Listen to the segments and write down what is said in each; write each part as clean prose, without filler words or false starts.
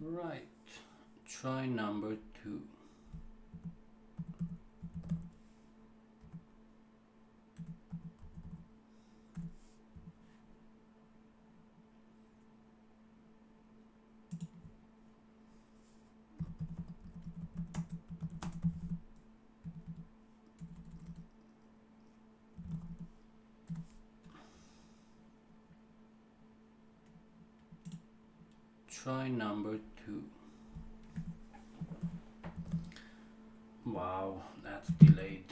Right, try number 2. Try number 2. Wow, that's delayed.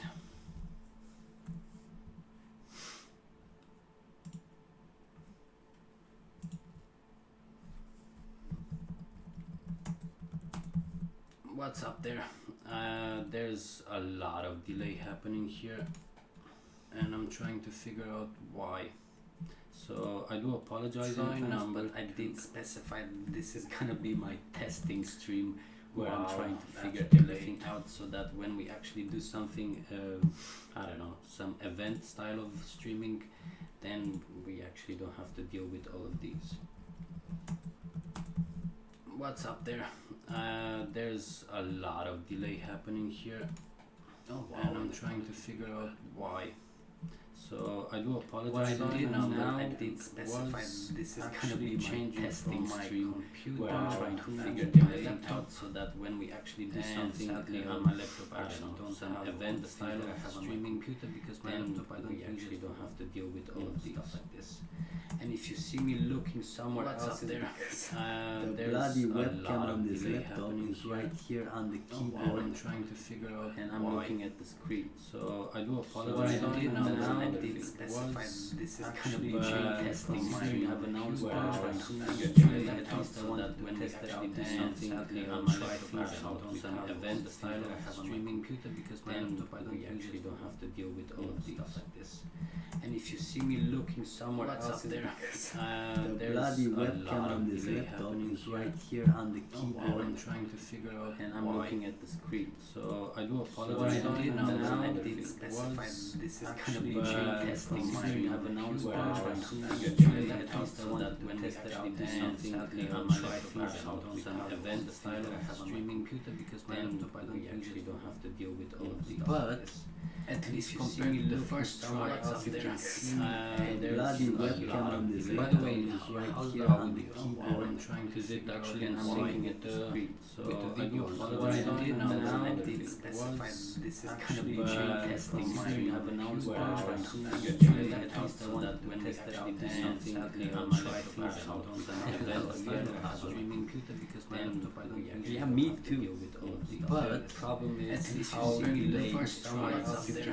What's up there? There's a lot of delay happening here, and I'm trying to figure out why. So I do apologize in advance, but I did specify this is gonna be my testing stream where I'm trying to figure everything out, so that when we actually do something, I don't know, some event style of streaming, then we actually don't have to deal with all of these. What's up there? There's a lot of delay happening here, and I'm trying to figure out why. So I do apologize now. I did specify this is gonna be my testing stream where I'm trying to figure everything out, so that when we actually do something on my laptop, I don't have event style of streaming computer, because my laptop we actually don't have to deal with all of these stuff like this. And if you see me looking somewhere else there, the bloody webcam on this laptop is right here on the keyboard. I'm trying to figure out, and I'm looking at the screen. So I do apologize now. I did specify this is gonna be my testing stream. I've announced where I'm trying to figure everything out, so that when we actually do something on my laptop, I don't some event style of streaming computer, because my laptop we actually don't have to deal with all of these stuff like this. And if you see me looking somewhere else there, the bloody webcam on this laptop is right here on the keyboard. I'm trying to figure out, and I'm looking at the screen. So I do apologize now. I did specify this is gonna be my testing stream. I've announced where I'm trying to figure everything out, so that when we actually do something on my laptop, I don't some event style of streaming computer, because my laptop we actually don't have to deal with all of these. But at least compared to the first try out there, the bloody webcam on this by the way, is right how's here that on the with keyboard. I'm trying to sit actually and I'm looking at the screen. So I do What apologize I did now. I did specify this is gonna be testing stream. I've announced where I'm trying to figure everything out, so that when we actually do something on my laptop, I don't some event style of streaming computer, because my laptop we actually Yeah, me have to too. deal with all of these. But problem at is least how you see the delayed first try out there. The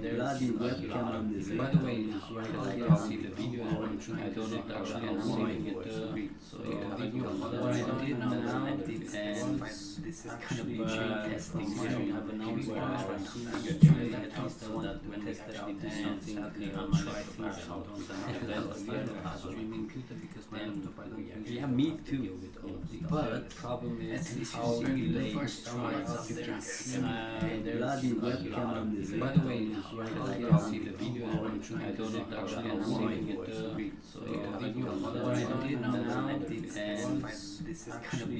there's bloody a webcam lot. on this By the way, laptop is right as you here can on see the the video, keyboard. I'm trying to sit actually and I'm looking at the screen. So I do apologize now. I did specify this is gonna be testing stream. I've announced where I'm trying to figure everything out, so that when we actually do something on my laptop, I don't some event style of streaming computer, because my laptop we actually Yeah, me have to too. deal with all of these. But problem at is least how you see the delayed first try out there. The there's bloody a webcam lot. on this By the way, laptop is right as you here can on see the the video, keyboard. I'm trying to sit actually and I'm looking at the screen. So I do apologize now. I did specify this is gonna be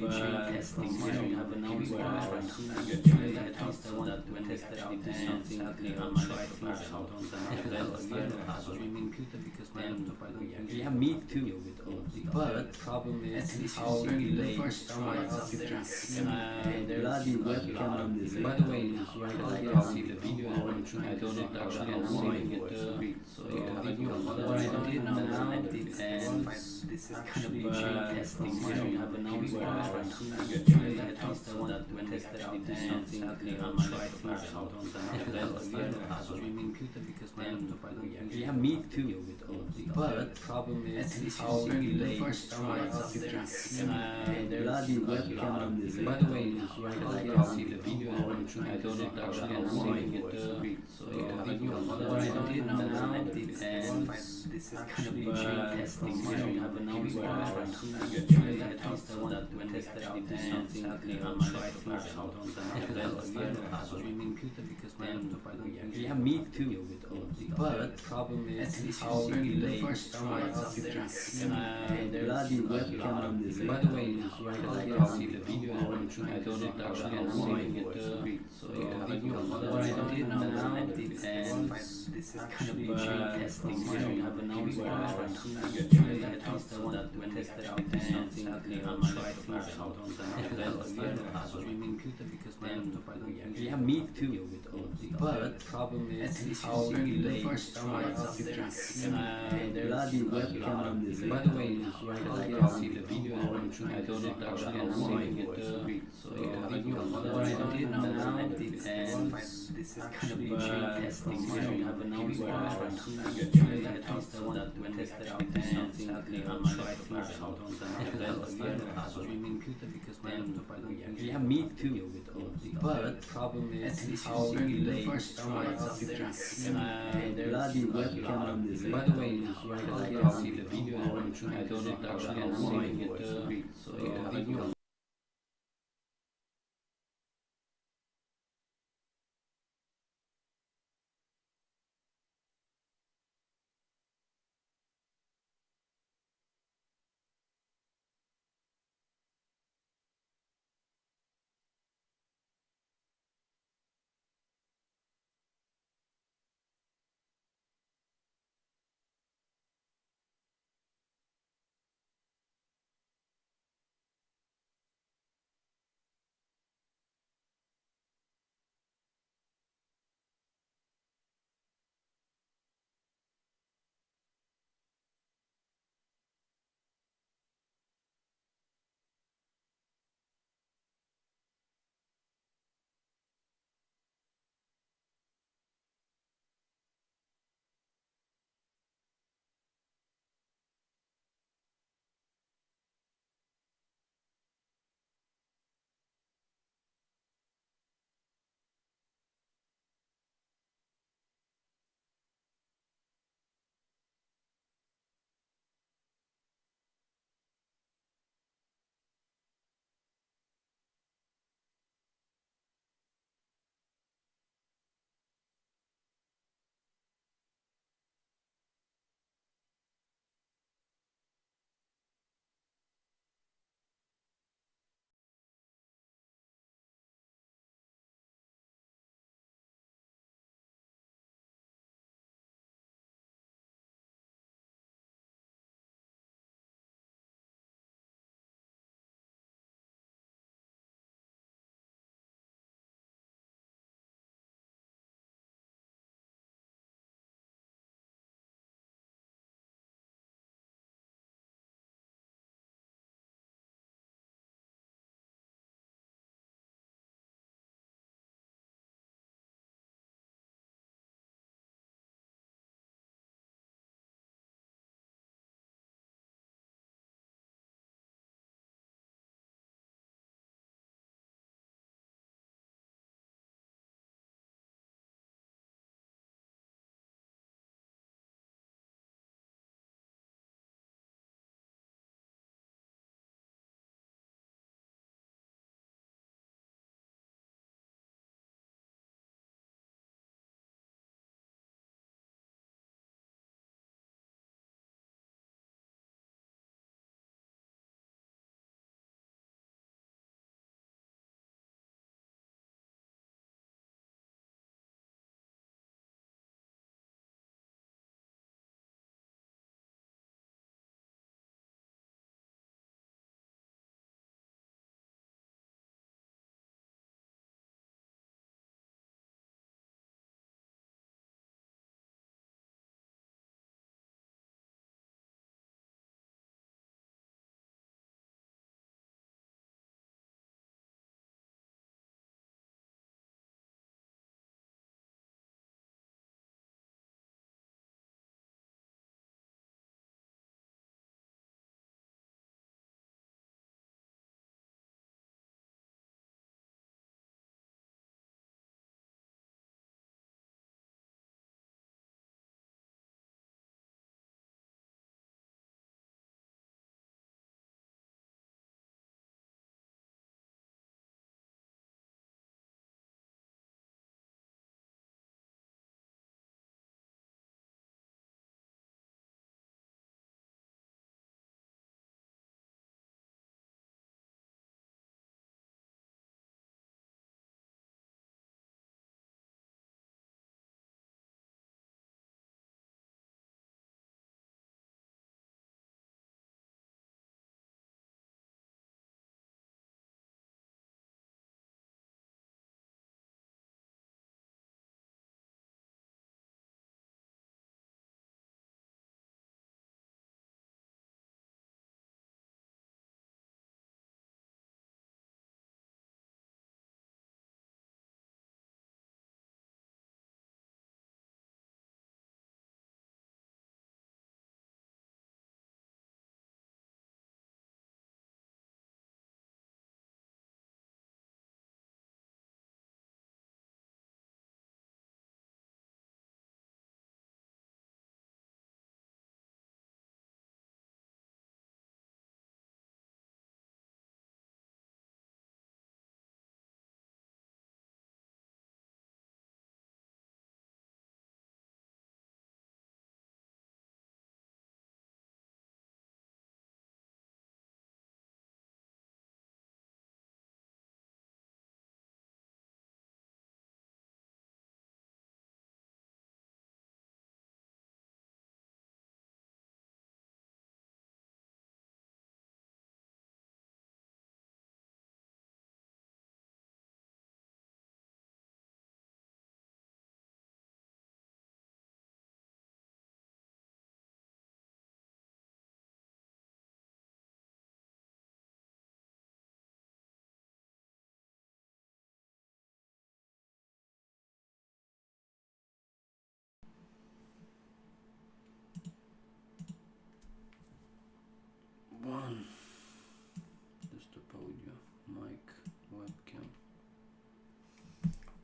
testing stream. I've announced where I'm trying to figure everything out, so that when we actually do something on my laptop, I don't some event style of streaming computer, because my laptop we actually Yeah, have me to too. deal with all of these. But problem at is least how you see the delayed first try out there. there's The bloody a webcam lot. on this By the way, laptop is right as you here can on see the the video, keyboard. I'm trying to sit actually and I'm looking at the screen. So I do apologize now. I did specify this is gonna be testing stream. I've announced where I'm trying to figure everything out, so that when we actually do something on my laptop, I don't some event style of streaming computer, because my laptop we actually Yeah, have me to too. deal with all of these. But problem at is least how you see the delayed first try out there. The there's bloody a webcam lot. on this By the way, laptop is right as you here can on see the the video, keyboard. I'm trying to sit actually and I'm looking at the screen. So I do apologize now. I did specify this is gonna be testing stream. I've announced where I'm trying to figure everything out, so that when we actually do something on my laptop, figure out on the streaming computer because my laptop I don't usually yeah, me too. with all of these. But problem is how The first try out there, there's bloody a webcam lot on of this delay. laptop. By the way, I can see the video and I'm trying to don't actually know saving it. So What I did now is this is actually testing. I don't have a number. I'm trying to test that when they actually do something on my laptop out on the streaming computer because my laptop I don't usually Yeah, me too. with all of these. But problem is how the first try out there, there's bloody a webcam lot on of this delay. By the way, I can see the video and I'm trying to actually saving it. So what I did now is this is actually testing. I don't have a number. I'm trying to test that when they actually do something on my laptop out on the streaming computer because my laptop I don't usually Yeah, me too. with all of these. But problem is how the first try out there, there's bloody a webcam lot on of this delay. By the way, I can see the video and I'm trying to actually saving it. So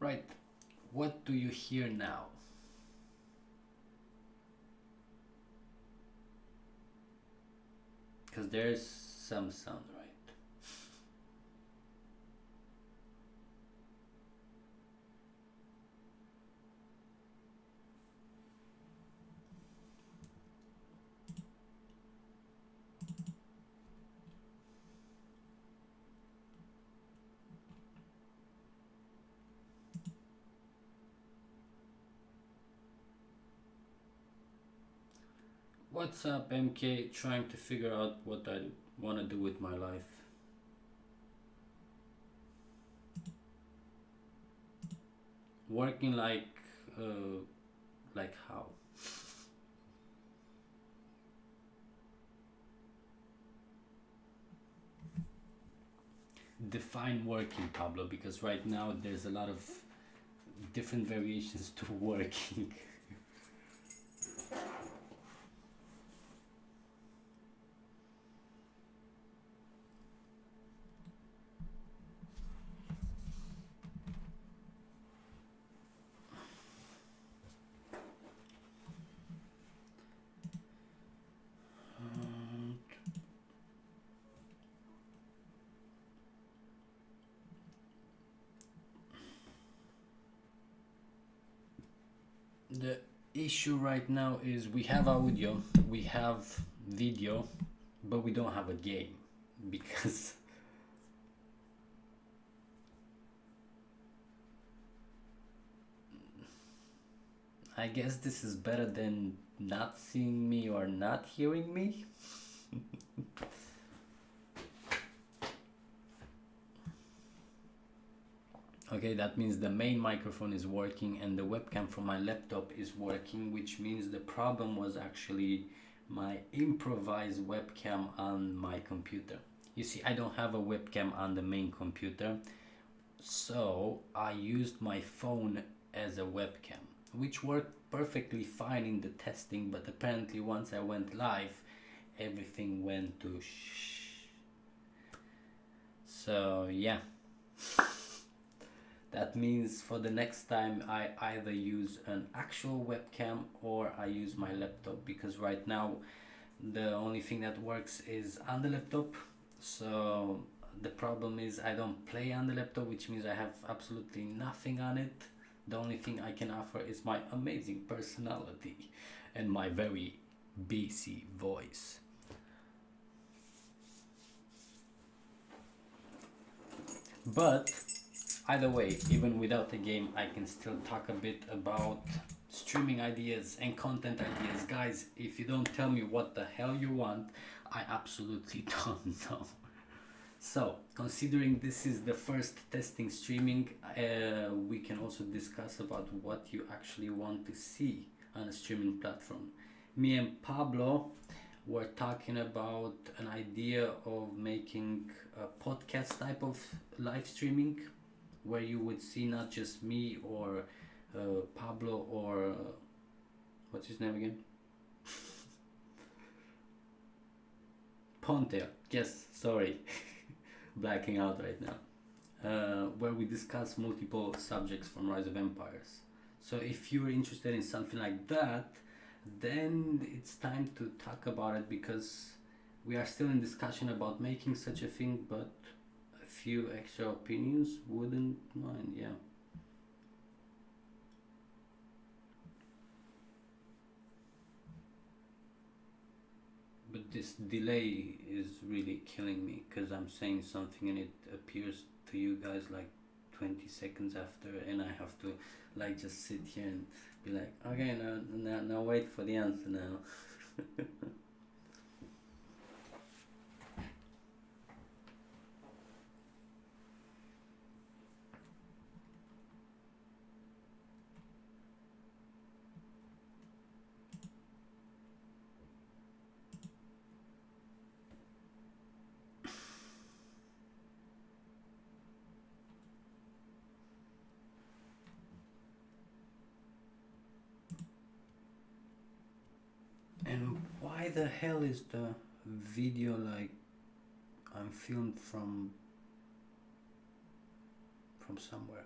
Right, what do you hear now? Because there's some sound, right? What's up, MK? Trying to figure out what I want to do with my life. Working like how? Define working, Pablo, because right now there's a lot of different variations to working. The issue right now is we have audio, we have video, but we don't have a game because I guess this is better than not seeing me or not hearing me. Okay, that means the main microphone is working and the webcam from my laptop is working, which means the problem was actually my improvised webcam on my computer. You see, I don't have a webcam on the main computer, so I used my phone as a webcam, which worked perfectly fine in the testing, but apparently once I went live, everything went to shh. So yeah. That means for the next time I either use an actual webcam or I use my laptop, because right now the only thing that works is on the laptop. So the problem is I don't play on the laptop, which means I have absolutely nothing on it. The only thing I can offer is my amazing personality and my very bassy voice. But either way, even without a game, I can still talk a bit about streaming ideas and content ideas. Guys, if you don't tell me what the hell you want, I absolutely don't know. So, considering this is the first testing streaming, we can also discuss about what you actually want to see on a streaming platform. Me and Pablo were talking about an idea of making a podcast type of live streaming, where you would see not just me or Pablo or what's his name again? Ponte. Yes, sorry, blacking out right now. Where we discuss multiple subjects from Rise of Empires. So if you're interested in something like that, then it's time to talk about it, because we are still in discussion about making such a thing, but a few extra opinions wouldn't mind. Yeah. But this delay is really killing me, because I'm saying something and it appears to you guys like 20 seconds after, and I have to like just sit here and be like, okay, now wait for the answer now. And why the hell is the video like I'm filmed from somewhere?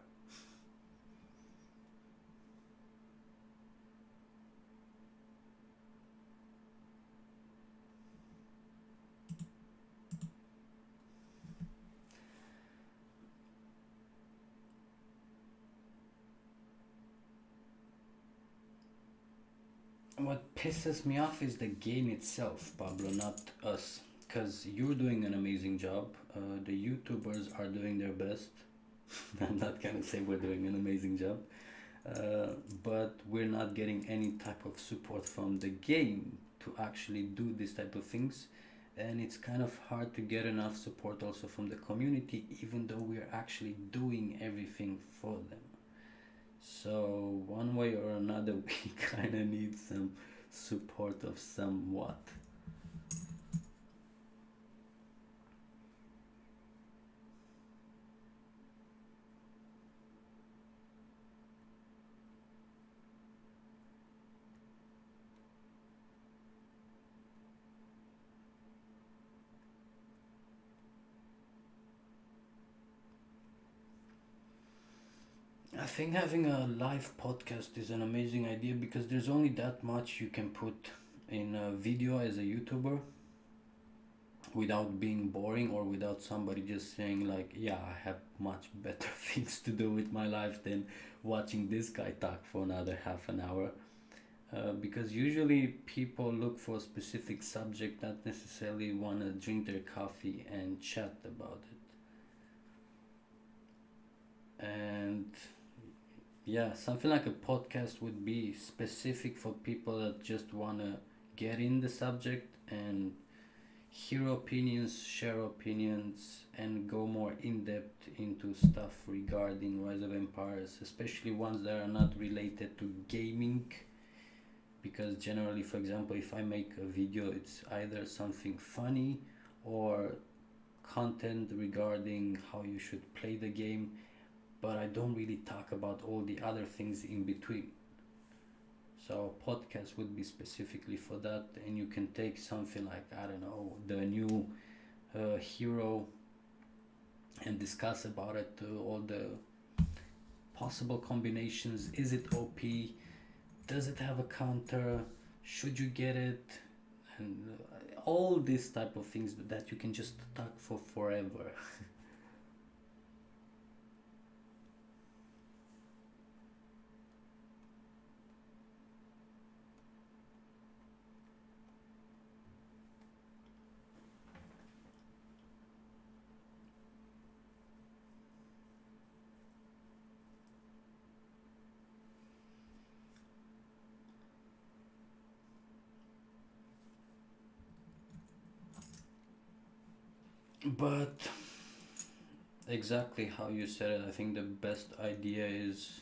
what pisses me off is the game itself, Pablo, not us. Because you're doing an amazing job. The YouTubers are doing their best. I'm not gonna say we're doing an amazing job. But we're not getting any type of support from the game to actually do this type of things, and it's kind of hard to get enough support also from the community, even though we're actually doing everything for them. So one way or another we kind of need some support of somewhat. I think having a live podcast is an amazing idea because there's only that much you can put in a video as a YouTuber without being boring, or without somebody just saying like, yeah, I have much better things to do with my life than watching this guy talk for another half an hour. Because usually people look for a specific subject, not necessarily want to drink their coffee and chat about it. And yeah, something like a podcast would be specific for people that just want to get in the subject and hear opinions, share opinions, and go more in depth into stuff regarding Rise of Empires, especially ones that are not related to gaming. Because generally, for example, if I make a video, it's either something funny or content regarding how you should play the game, but I don't really talk about all the other things in between. So podcast would be specifically for that, and you can take something like, I don't know, the new hero, and discuss about it, all the possible combinations. Is it OP? Does it have a counter? Should you get it? And all these type of things that you can just talk for forever. But exactly how you said it, I think the best idea is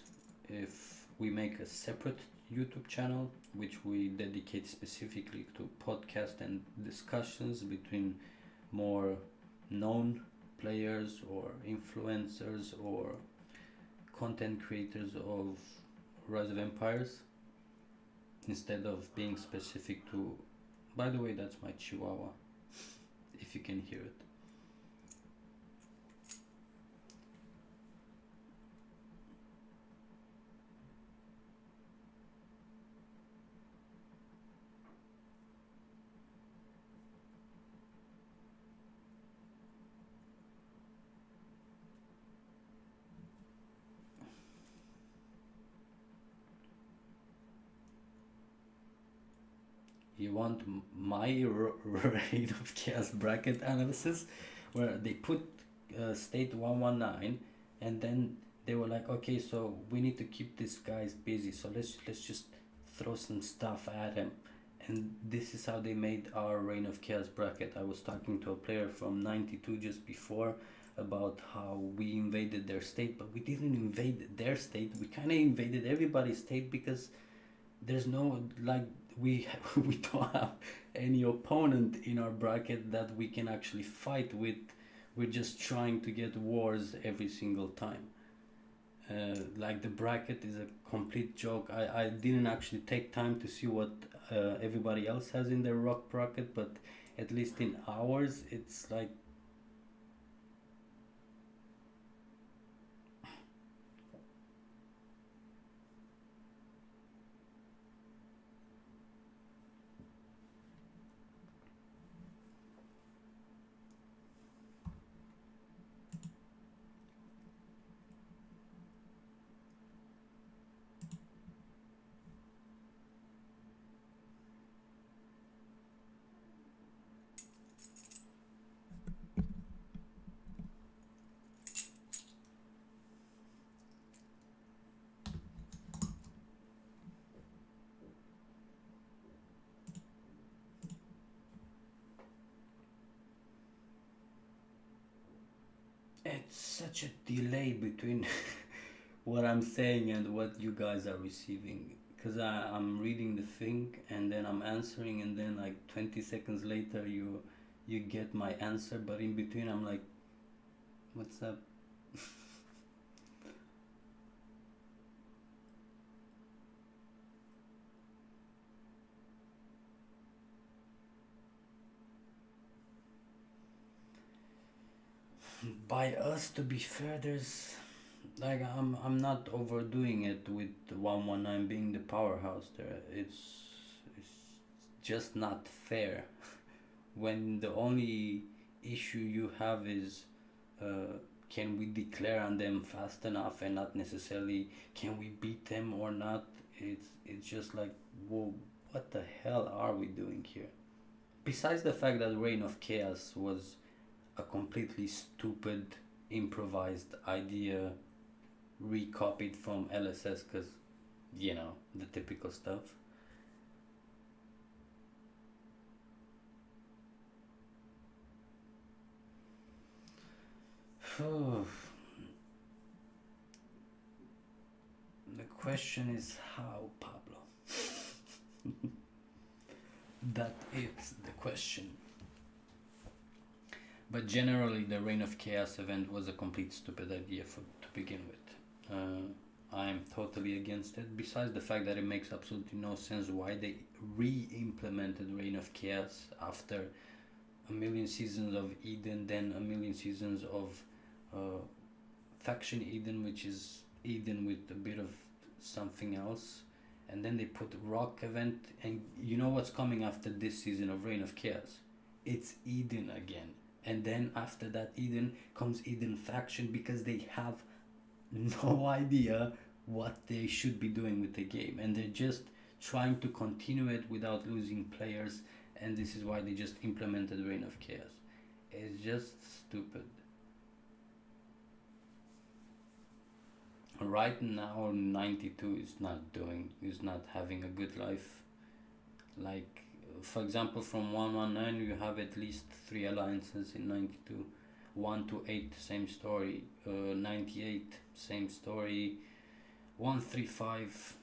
if we make a separate YouTube channel which we dedicate specifically to podcast and discussions between more known players or influencers or content creators of Rise of Empires, instead of being specific to. By the way, that's my Chihuahua, if you can hear it. You want my Reign of Chaos bracket analysis, where they put state 119, and then they were like, okay, so we need to keep these guys busy, so let's just throw some stuff at him. And this is how they made our Reign of Chaos bracket. I was talking to a player from 92 just before about how we invaded their state, but we didn't invade their state. We kind of invaded everybody's state because there's no, like, we we don't have any opponent in our bracket that we can actually fight with. We're just trying to get wars every single time. Like, the bracket is a complete joke. I didn't actually take time to see what everybody else has in their rock bracket, but at least in ours it's like, It's such a delay between what I'm saying and what you guys are receiving. Because I'm reading the thing and then I'm answering, and then like 20 seconds later you get my answer, but in between I'm like, what's up? By us, to be fair, there's like I'm not overdoing it with 119 being the powerhouse there. It's just not fair when the only issue you have is uh, can we declare on them fast enough, and not necessarily can we beat them or not. It's just like, whoa, what the hell are we doing here? Besides the fact that Reign of Chaos was a completely stupid improvised idea recopied from LSS, because you know the typical stuff. The question is how, Pablo. That is the question. But generally, the Reign of Chaos event was a complete stupid idea to begin with. I'm totally against it. Besides the fact that it makes absolutely no sense why they re-implemented Reign of Chaos after a million seasons of Eden, then a million seasons of uh, Faction Eden, which is Eden with a bit of something else, and then they put Rock event, and you know what's coming after this season of Reign of Chaos? It's Eden again, and then after that Eden comes Eden Faction, because they have no idea what they should be doing with the game, and they're just trying to continue it without losing players, and this is why they just implemented Reign of Chaos. It's just stupid. Right now 92 is not having a good life. Like, for example, from 119 you have at least 3 alliances in 92. 1 to 8 same story, 98 same story, 135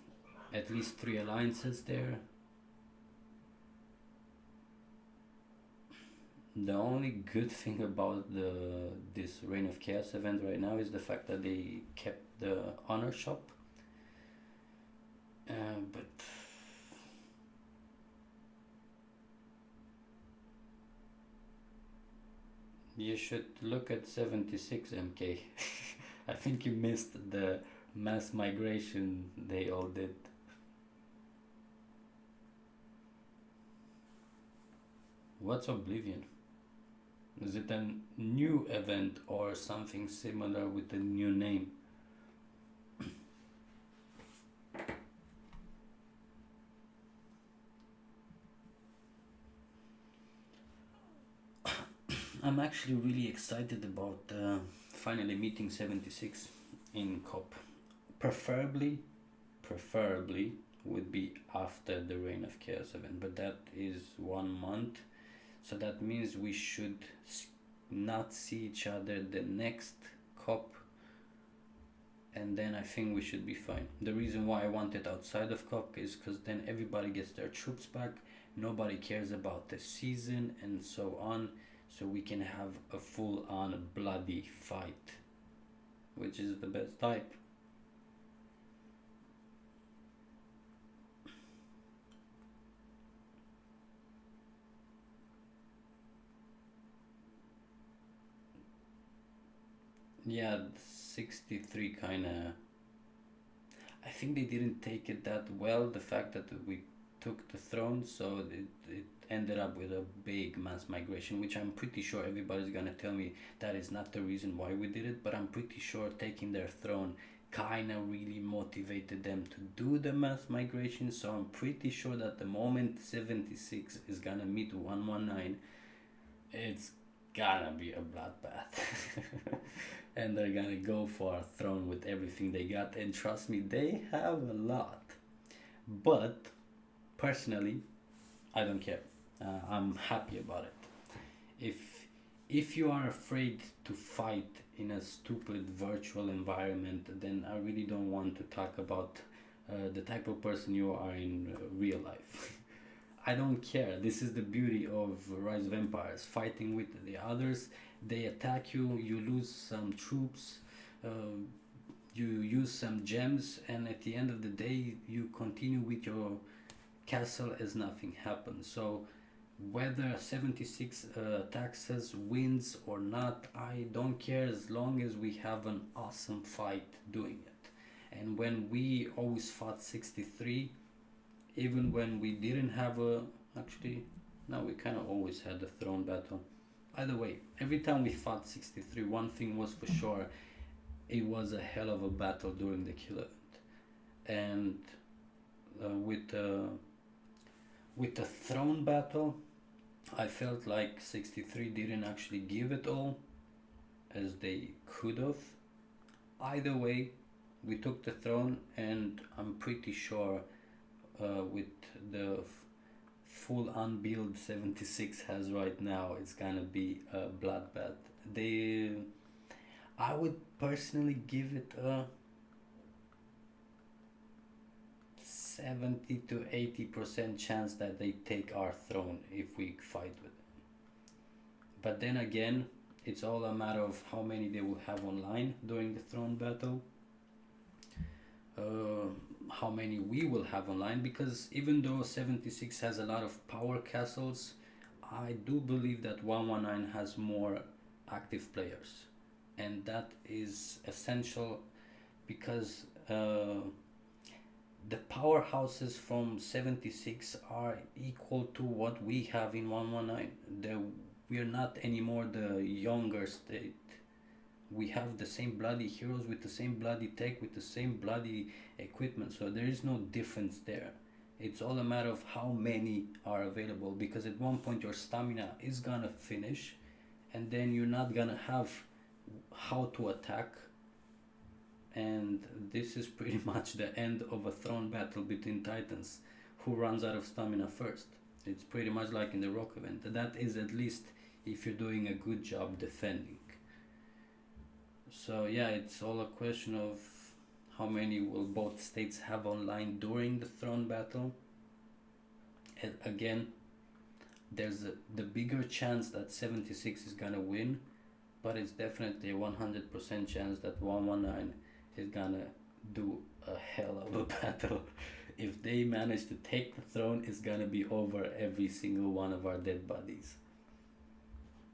at least 3 alliances there. The only good thing about this Reign of Chaos event right now is the fact that they kept the honor shop. But you should look at 76 MK. I think you missed the mass migration they all did. What's Oblivion? Is it a new event or something similar with a new name? I'm actually really excited about finally meeting 76 in COP. Preferably, preferably would be after the Reign of Chaos event, but that is 1 month, so that means we should not see each other the next COP, and then I think we should be fine. The reason why I want it outside of COP is because then everybody gets their troops back, nobody cares about the season, and so on, so we can have a full on bloody fight, which is the best type. Yeah, 63 kind of. I think they didn't take it that well, the fact that we took the throne, so it ended up with a big mass migration, which I'm pretty sure everybody's gonna tell me that is not the reason why we did it, but I'm pretty sure taking their throne kind of really motivated them to do the mass migration, so I'm pretty sure that the moment 76 is gonna meet 119, it's gonna be a bloodbath. And they're gonna go for a throne with everything they got, and trust me, they have a lot. But personally, I don't care. I'm happy about it. If if you are afraid to fight in a stupid virtual environment, then I really don't want to talk about the type of person you are in real life. I don't care. This is the beauty of Rise of Empires. Fighting with the others, they attack you, you lose some troops, you use some gems, and at the end of the day, you continue with your castle as nothing happened. So whether 76 taxes wins or not, I don't care, as long as we have an awesome fight doing it. And when we always fought 63, even when we didn't have a, actually no, we kind of always had a throne battle. By the way, every time we fought 63, one thing was for sure, it was a hell of a battle during the kill event. And with the throne battle, I felt like 63 didn't actually give it all as they could have. Either way, we took the throne, and I'm pretty sure with the full unbuild 76 has right now, it's gonna be a bloodbath. I would personally give it a 70 to 80% chance that they take our throne if we fight with them. But then again, it's all a matter of how many they will have online during the throne battle, how many we will have online, because even though 76 has a lot of power castles, I do believe that 119 has more active players, and that is essential because the powerhouses from 76 are equal to what we have in 119. We are not anymore the younger state. We have the same bloody heroes with the same bloody tech, with the same bloody equipment, so there is no difference there. It's all a matter of how many are available, because at one point your stamina is gonna finish, and then you're not gonna have how to attack, and this is pretty much the end of a throne battle between titans. Who runs out of stamina first? It's pretty much like in the rock event. That is at least if you're doing a good job defending. So yeah, it's all a question of how many will both states have online during the throne battle. And again, there's the bigger chance that 76 is gonna win, but it's definitely a 100% chance that 119 is gonna do a hell of a battle. If they manage to take the throne, it's gonna be over every single one of our dead bodies.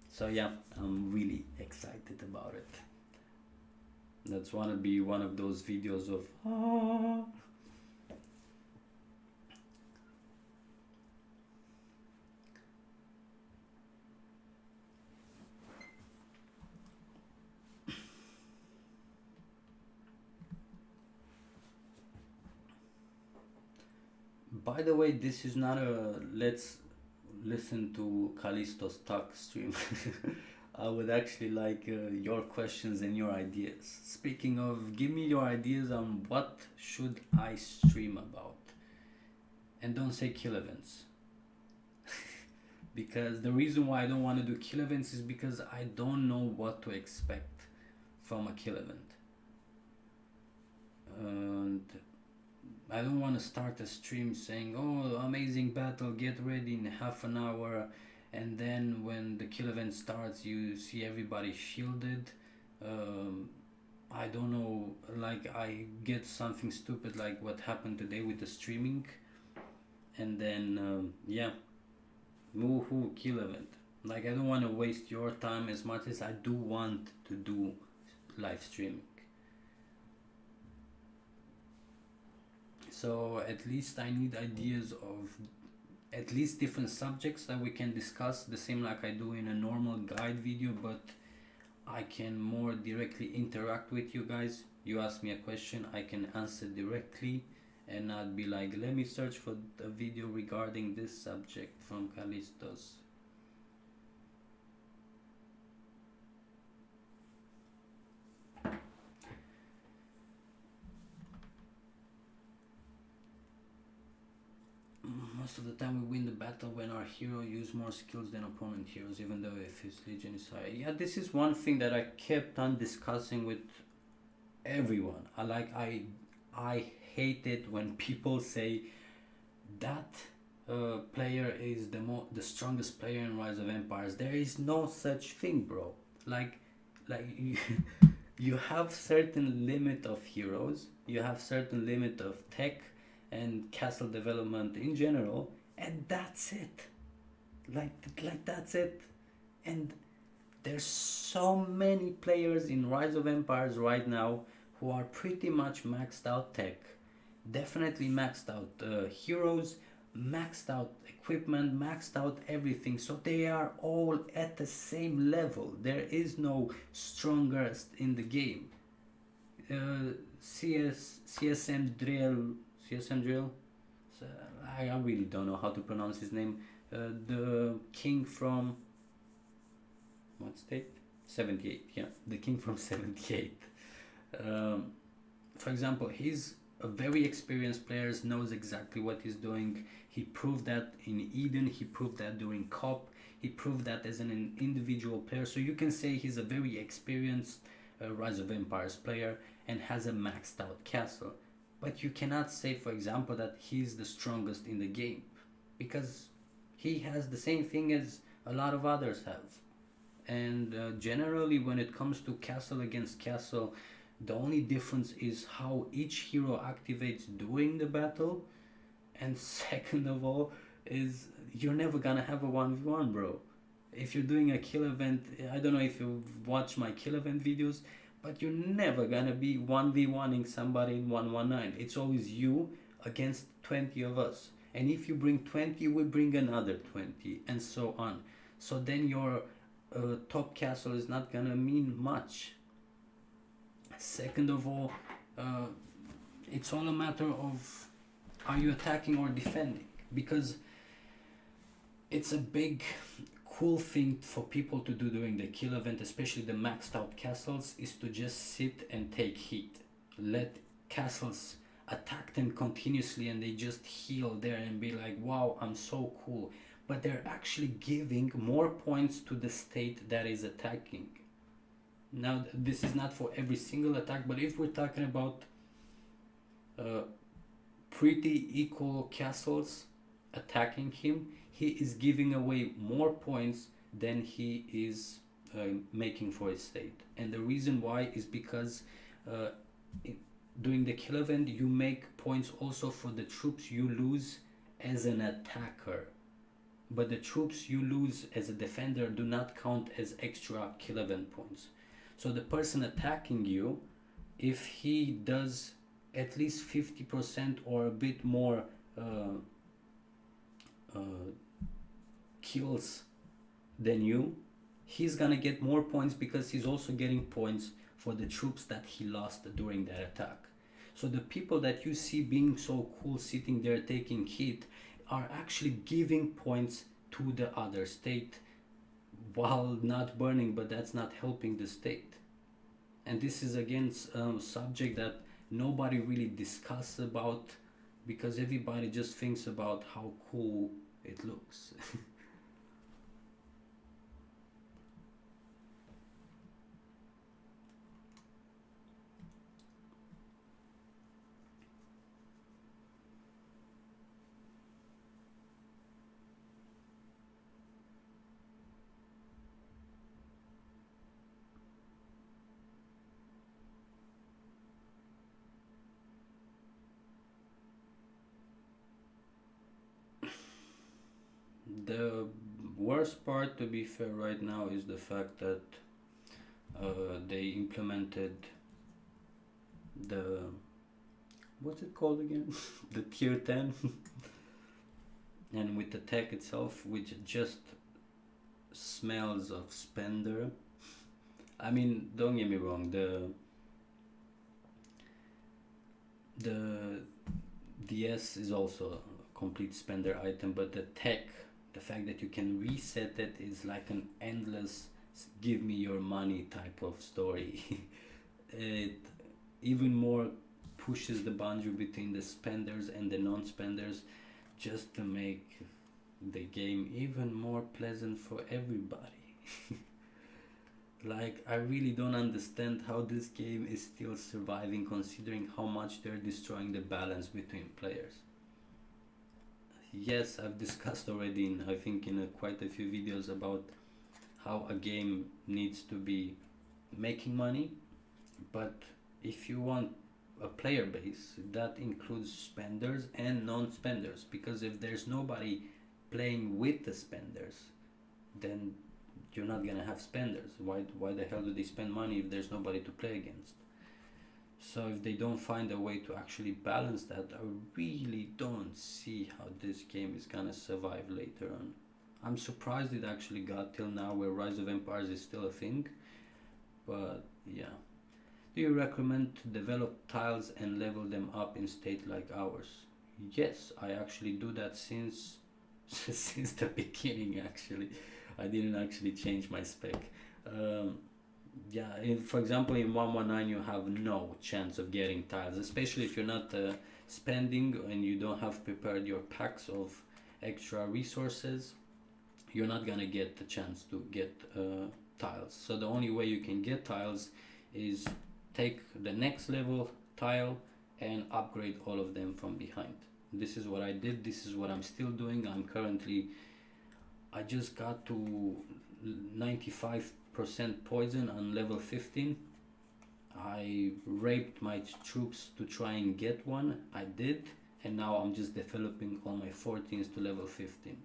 So yeah, I'm really excited about it. That's wanna be one of those videos of By the way, this is not a let's listen to Kalistos talk stream. I would actually like your questions and your ideas. Speaking of, give me your ideas on what should I stream about. And don't say kill events. Because the reason why I don't want to do kill events is because I don't know what to expect from a kill event. And I don't want to start a stream saying, oh, amazing battle, get ready in half an hour, and then when the kill event starts you see everybody shielded. I don't know, like I get something stupid like what happened today with the streaming, and then yeah, woohoo, kill event. Like I don't want to waste your time as much as I do want to do live streaming. So at least I need ideas of at least different subjects that we can discuss, the same like I do in a normal guide video, but I can more directly interact with you guys. You ask me a question, I can answer directly, and not be like, let me search for a video regarding this subject from Kalistos. Most of the time we win the battle when our hero use more skills than opponent heroes, even though if his legion is high. Yeah, this is one thing that I kept on discussing with everyone. I hate it when people say that player is the strongest player in Rise of Empires. There is no such thing, bro. Like you, you have certain limit of heroes, you have certain limit of tech and castle development in general, and that's it. Like that's it. And there's so many players in Rise of Empires right now who are pretty much maxed out tech, definitely maxed out heroes, maxed out equipment, maxed out everything. So they are all at the same level. There is no strongest in the game. CSM Drill. So I really don't know how to pronounce his name. The king from what state? 78. Yeah, the king from 78. For example, he's a very experienced player, knows exactly what he's doing. He proved that in Eden, he proved that during COP, he proved that as an individual player. So you can say he's a very experienced Rise of Empires player and has a maxed out castle. But you cannot say, for example, that he's the strongest in the game, because he has the same thing as a lot of others have. And generally, when it comes to castle against castle, the only difference is how each hero activates during the battle. And second of all, is you're never gonna have a 1v1, bro. If you're doing a kill event, I don't know if you watch my kill event videos, but you're never gonna be 1v1ing somebody in 119. It's always you against 20 of us. And if you bring 20, we bring another 20, and so on. So then your top castle is not gonna mean much. Second of all, it's all a matter of are you attacking or defending, because it's a big cool thing for people to do during the kill event, especially the maxed out castles, is to just sit and take heat. Let castles attack them continuously and they just heal there and be like, wow, I'm so cool. But they're actually giving more points to the state that is attacking. Now, this is not for every single attack, but if we're talking about pretty equal castles attacking him, he is giving away more points than he is making for his state. And the reason why is because during the kill event, you make points also for the troops you lose as an attacker. But the troops you lose as a defender do not count as extra kill event points. So the person attacking you, if he does at least 50% or a bit more kills than you, he's gonna get more points because he's also getting points for the troops that he lost during that attack. So the people that you see being so cool sitting there taking hit are actually giving points to the other state while not burning, but that's not helping the state. And this is again a subject that nobody really discusses about, because everybody just thinks about how cool it looks. The worst part, to be fair, right now is the fact that they implemented the, what's it called again? The tier 10. And with the tech itself, which just smells of spender. I mean, don't get me wrong, the DS is also a complete spender item, but the tech, the fact that you can reset it, is like an endless give me your money type of story. It even more pushes the boundary between the spenders and the non-spenders. just to make the game even more pleasant for everybody. Like, I really don't understand how this game is still surviving considering how much they're destroying the balance between players. Yes, I've discussed already in, I think, in quite a few videos about how a game needs to be making money, but if you want a player base, that includes spenders and non-spenders, because if there's nobody playing with the spenders, then you're not gonna have spenders. Why the hell do they spend money if there's nobody to play against? So if they don't find a way to actually balance that, I really don't see how this game is gonna survive later on. I'm surprised it actually got till now where Rise of Empires is still a thing, but yeah. Do you recommend to develop tiles and level them up in state like ours? Yes, I actually do that since since the beginning actually. I didn't actually change my spec. Yeah, for example, in 119 you have no chance of getting tiles, especially if you're not spending and you don't have prepared your packs of extra resources. You're not gonna get the chance to get tiles. So the only way you can get tiles is take the next level tile and upgrade all of them from behind. This is what I did. This is what I'm still doing. I just got to 95% poison on level 15. I raped my troops to try and get one. I did, and now I'm just developing all my 14s to level 15.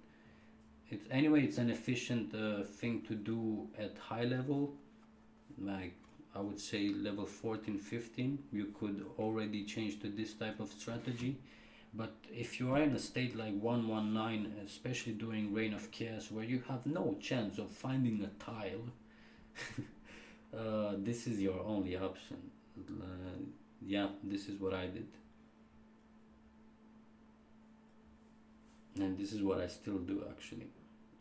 It's an efficient thing to do at high level. Like, I would say level 14, 15, you could already change to this type of strategy. But if you are in a state like 119, especially during Reign of Chaos, where you have no chance of finding a tile, this is your only option. Yeah, this is what I did. And this is what I still do actually.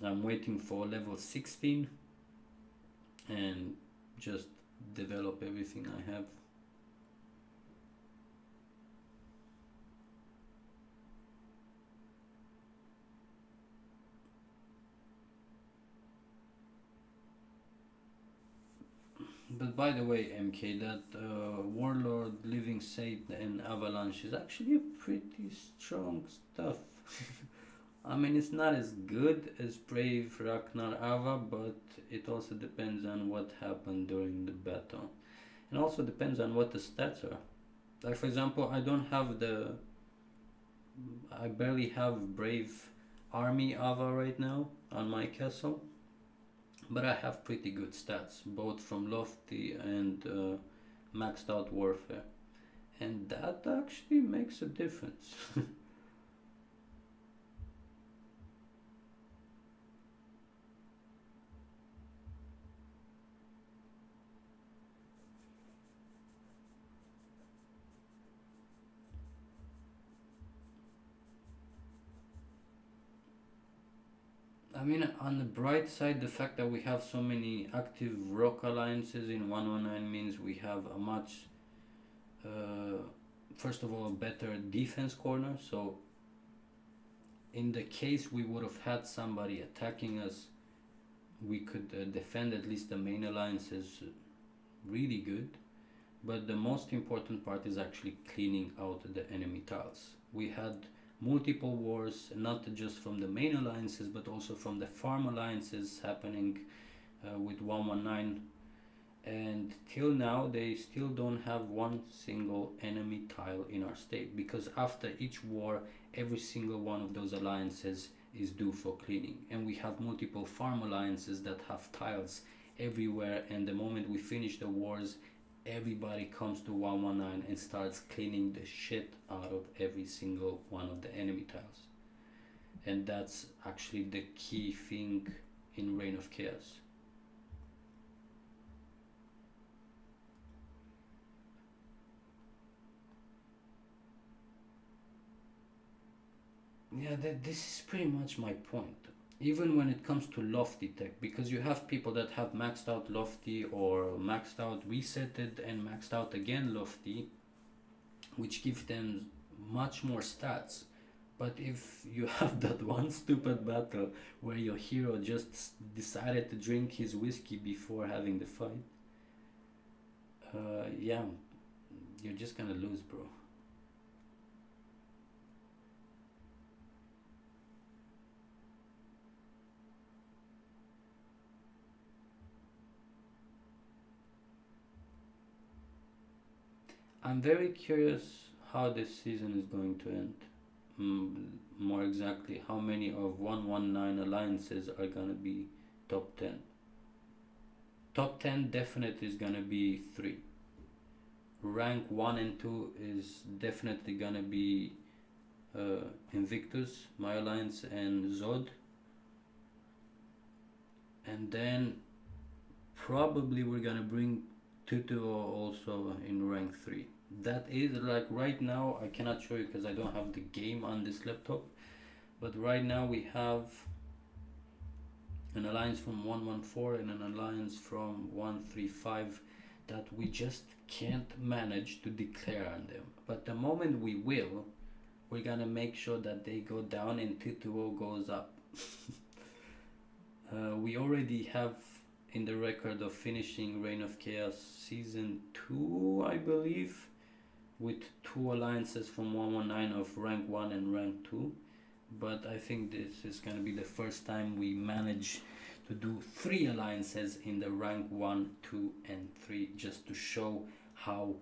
I'm waiting for level 16 and just develop everything I have. But by the way, MK, that Warlord, Living Saint, and Avalanche is actually pretty strong stuff. I mean, it's not as good as Brave Ragnar Ava, but it also depends on what happened during the battle. And also depends on what the stats are. Like, for example, I barely have Brave Army Ava right now on my castle. But I have pretty good stats, both from Lofty and Maxed Out Warfare. And that actually makes a difference. I mean, on the bright side, the fact that we have so many active rock alliances in 119 means we have a much, first of all, better defense corner. So, in the case we would have had somebody attacking us, we could defend at least the main alliances really good. But the most important part is actually cleaning out the enemy tiles. We had multiple wars, not just from the main alliances but also from the farm alliances happening with 119, and till now they still don't have one single enemy tile in our state, because after each war every single one of those alliances is due for cleaning, and we have multiple farm alliances that have tiles everywhere, and the moment we finish the wars everybody comes to 119 and starts cleaning the shit out of every single one of the enemy tiles. And that's actually the key thing in Reign of Chaos. Yeah, this is pretty much my point. Even when it comes to lofty tech, because you have people that have maxed out lofty or maxed out resetted and maxed out again lofty, which give them much more stats, But if you have that one stupid battle where your hero just decided to drink his whiskey before having the fight, yeah, you're just gonna lose, bro. I'm very curious how this season is going to end. More exactly, how many of 119 alliances are gonna be top 10? Top 10 definitely is gonna be 3. Rank 1 and 2 is definitely gonna be Invictus, my alliance, and Zod. And then probably we're gonna bring Tutu also in rank 3. That is like right now, I cannot show you because I don't have the game on this laptop, but right now we have an alliance from 114 and an alliance from 135 that we just can't manage to declare on them. But the moment we will, we're gonna make sure that they go down and T2O goes up. We already have in the record of finishing Reign of Chaos Season 2, I believe, with 2 alliances from 119 of rank 1 and rank 2. But I think this is going to be the first time we manage to do 3 alliances in the rank 1, 2 and 3, just to show how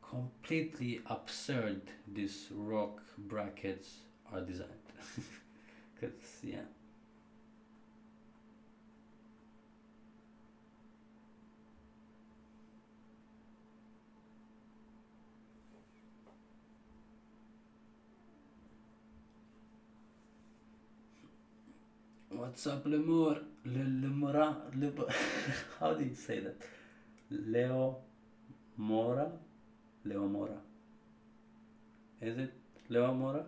completely absurd these rock brackets are designed. Because, yeah. What's up, Lemur? Lemura? How do you say that? Leo Mora? Leo Mora. Is it Leo Mora?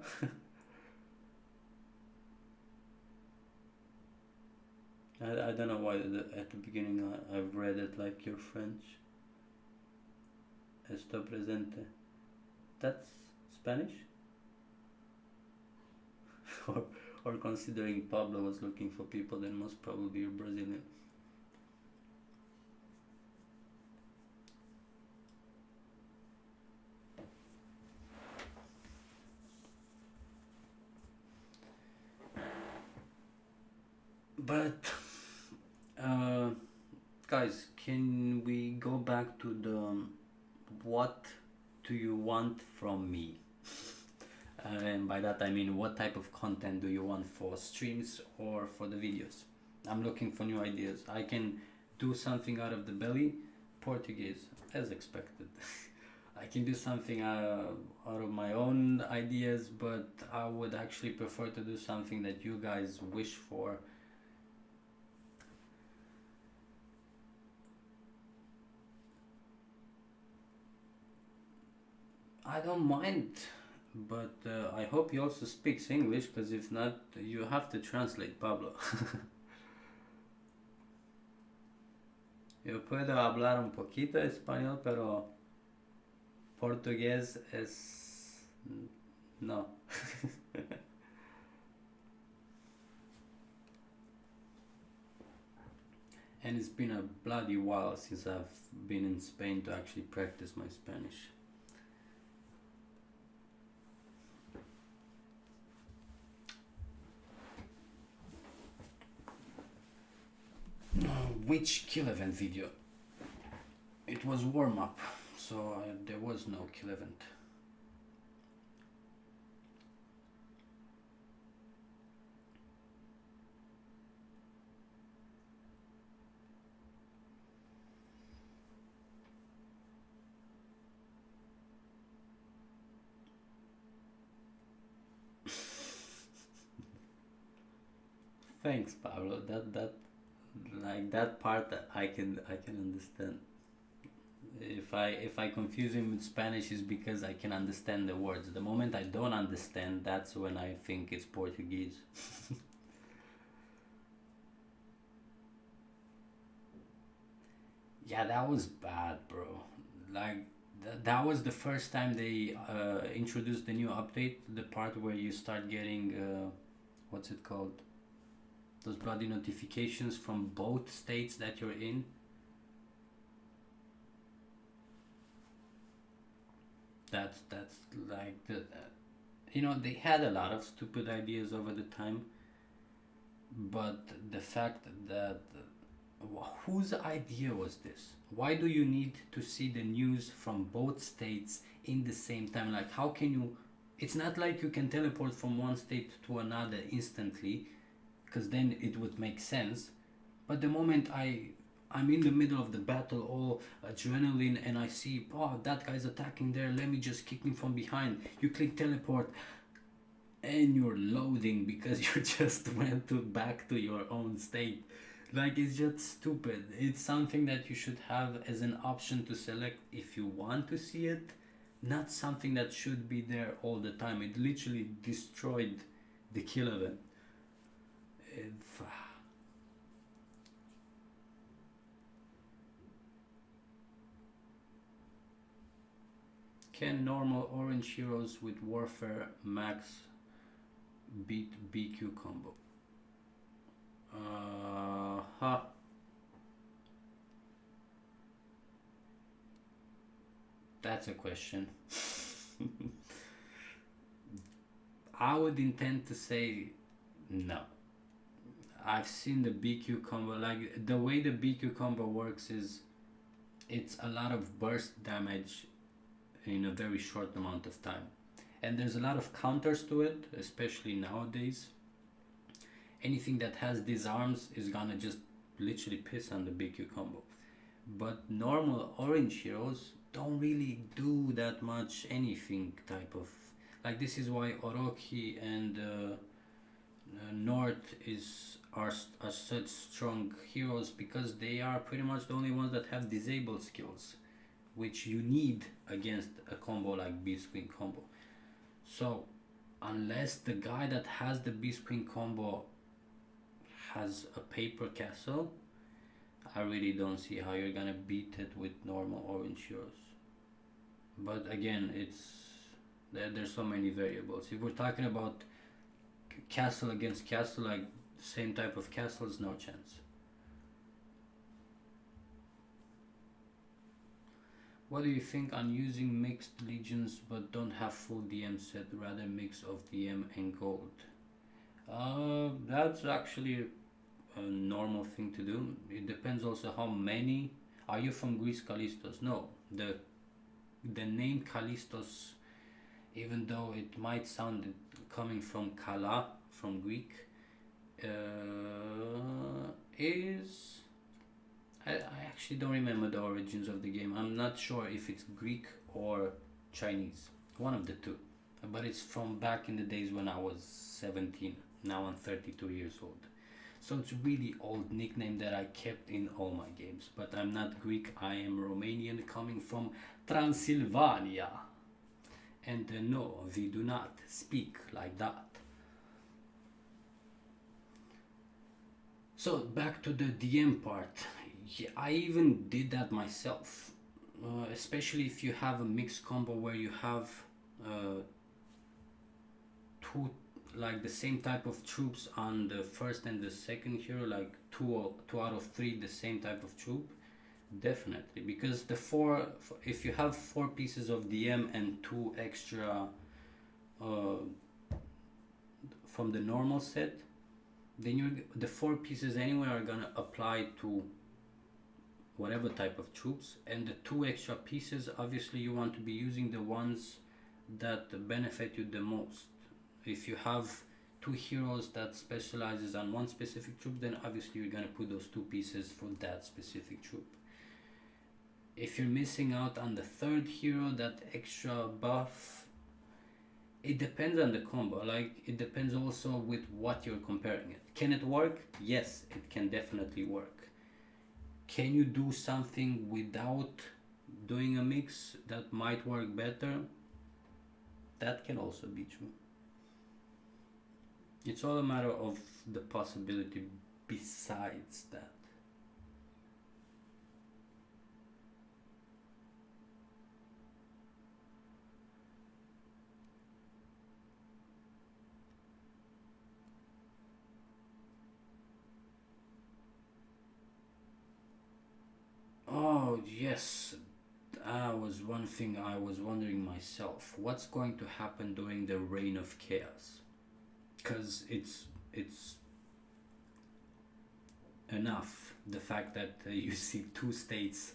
I don't know why at the beginning I've read it like you're French. Esto presente. That's Spanish? or considering Pablo was looking for people, then most probably you're Brazilian. But guys, can we go back to the what do you want from me? And by that I mean, what type of content do you want for streams or for the videos? I'm looking for new ideas. I can do something out of the belly, Portuguese, as expected. I can do something out of my own ideas, but I would actually prefer to do something that you guys wish for. I don't mind, but I hope he also speaks English, because if not, you have to translate, Pablo. Yo puedo hablar un poquito español, pero portugués es... no. And it's been a bloody while since I've been in Spain to actually practice my Spanish. Which kill event video? It was warm up, so there was no kill event. Thanks, Pablo. That part that I can understand. If I confuse him with Spanish is because I can understand the words. The moment I don't understand, that's when I think it's Portuguese. Yeah, that was bad, bro. Like, that was the first time they introduced the new update, the part where you start getting what's it called, those bloody notifications from both states that you're in. That's like the you know, they had a lot of stupid ideas over the time, but the fact that whose idea was this? Why do you need to see the news from both states in the same time? Like, how can you? It's not like you can teleport from one state to another instantly, because then it would make sense. But the moment I'm in the middle of the battle, all adrenaline, and I see, oh, that guy's attacking there, let me just kick him from behind. You click teleport, and you're loading because you just went back to your own state. Like, it's just stupid. It's something that you should have as an option to select if you want to see it, not something that should be there all the time. It literally destroyed the kill event. Can normal orange heroes with warfare max beat BQ combo? That's a question. I would intend to say no. I've seen the BQ combo, like the way the BQ combo works is it's a lot of burst damage in a very short amount of time. And there's a lot of counters to it, especially nowadays. Anything that has disarms is gonna just literally piss on the BQ combo. But normal orange heroes don't really do that much anything type of... Like, this is why Orochi and North are such strong heroes, because they are pretty much the only ones that have disabled skills, which you need against a combo like Beast Queen combo. So unless the guy that has the Beast Queen combo has a paper castle, I really don't see how you're gonna beat it with normal orange heroes. But again, there's so many variables. If we're talking about castle against castle, like the same type of castles, no chance. What do you think on using mixed legions but don't have full DM set, rather mix of DM and gold? That's actually a normal thing to do. It depends also how many. Are you from Greece, Kalistos? No. The name Kalistos, even though it might sound coming from Kala, from Greek, is... I actually don't remember the origins of the game. I'm not sure if it's Greek or Chinese. One of the two. But it's from back in the days when I was 17. Now I'm 32 years old. So it's a really old nickname that I kept in all my games. But I'm not Greek. I am Romanian, coming from Transylvania. And no, we do not speak like that. So back to the DM part. Yeah, I even did that myself, especially if you have a mixed combo where you have two, like the same type of troops on the first and the second hero, like two out of three the same type of troop. Definitely, because if you have 4 pieces of DM and 2 extra from the normal set, then the 4 pieces anyway are gonna apply to whatever type of troops, and the 2 extra pieces, obviously you want to be using the ones that benefit you the most. If you have 2 heroes that specializes on one specific troop, then obviously you're gonna put those 2 pieces for that specific troop. If you're missing out on the 3rd hero, that extra buff, it depends on the combo. Like, it depends also with what you're comparing it. Can it work? Yes, it can definitely work. Can you do something without doing a mix that might work better? That can also be true. It's all a matter of the possibility besides that. thing I was wondering myself. What's going to happen during the reign of chaos? Because it's enough the fact that you see two states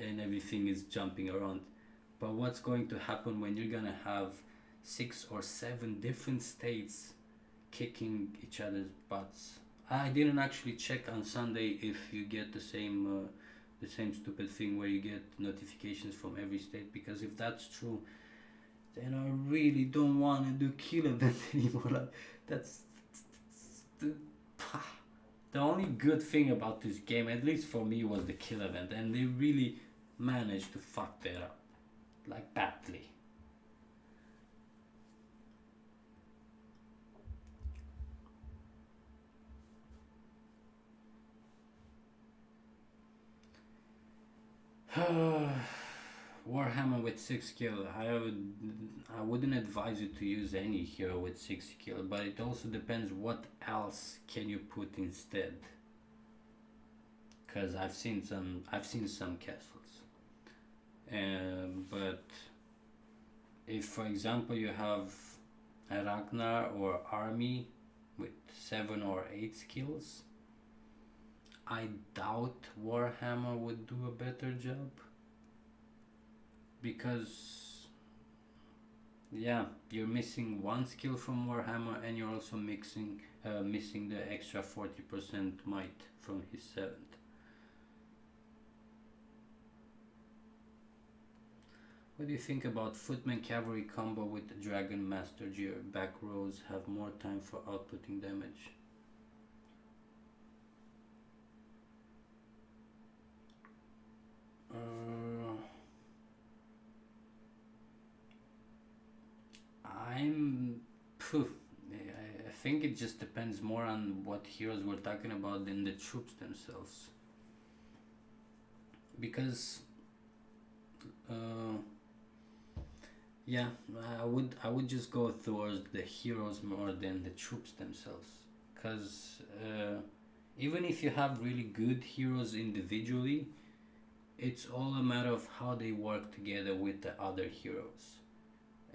and everything is jumping around. But what's going to happen when you're gonna have 6 or 7 different states kicking each other's butts? I didn't actually check on Sunday if you get the same stupid thing where you get notifications from every state, because if that's true, then I really don't want to do kill event anymore. Like, that's the only good thing about this game, at least for me, was the kill event, and they really managed to fuck that up, like badly. Warhammer with 6 kill. I wouldn't advise you to use any hero with 6 kill, but it also depends what else can you put instead. Cause I've seen some castles, but if for example you have a Ragnar or army with 7 or 8 skills, I doubt Warhammer would do a better job, because yeah, you're missing 1 skill from Warhammer, and you're also missing the extra 40% might from his 7th. What do you think about Footman Cavalry combo with the Dragon Master Gear? Back rows have more time for outputting damage. I think it just depends more on what heroes we're talking about than the troops themselves. Because yeah, I would just go towards the heroes more than the troops themselves. Because even if you have really good heroes individually, it's all a matter of how they work together with the other heroes,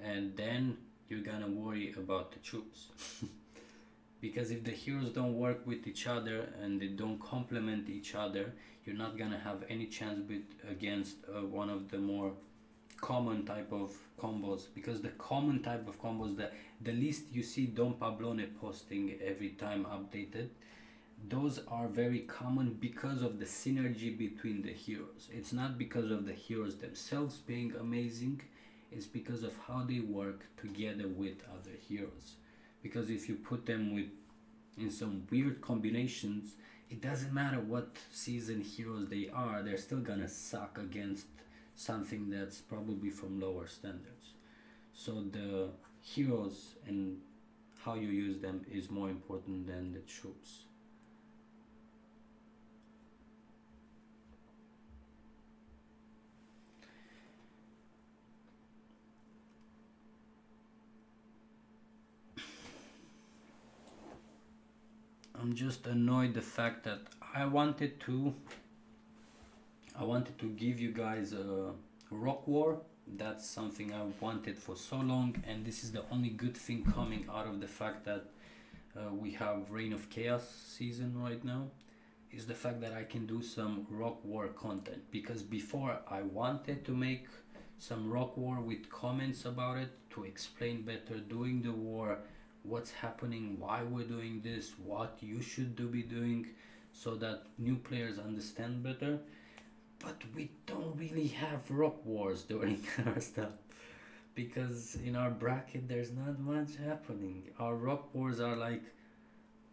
and then you're gonna worry about the troops. Because if the heroes don't work with each other and they don't complement each other, you're not gonna have any chance against one of the more common type of combos. Because the common type of combos, the least you see Don Pablone posting every time updated, those are very common because of the synergy between the heroes. It's not because of the heroes themselves being amazing, it's because of how they work together with other heroes. Because if you put them in some weird combinations, it doesn't matter what season heroes they are, they're still gonna suck against something that's probably from lower standards. So the heroes and how you use them is more important than the troops. I'm just annoyed the fact that I wanted to give you guys a Rock War. That's something I wanted for so long, and this is the only good thing coming out of the fact that we have Reign of Chaos season right now, is the fact that I can do some Rock War content. Because before I wanted to make some Rock War with comments about it, to explain better during the war what's happening, why we're doing this, what you should be doing, so that new players understand better. But we don't really have Rock Wars during our stuff, because in our bracket there's not much happening. Our Rock Wars are like,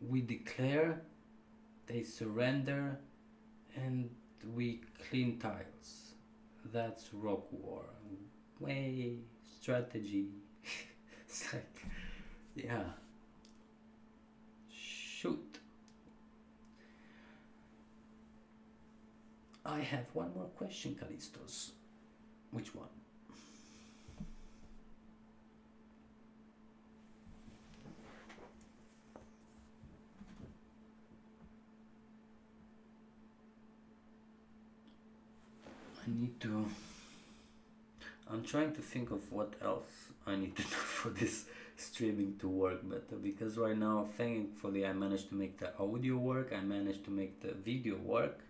we declare, they surrender, and we clean tiles. That's Rock War. Way strategy. It's like, yeah. Shoot. I have one more question, Kalistos. Which one? I'm trying to think of what else I need to do for this streaming to work better, because right now, thankfully, I managed to make the audio work, I managed to make the video work.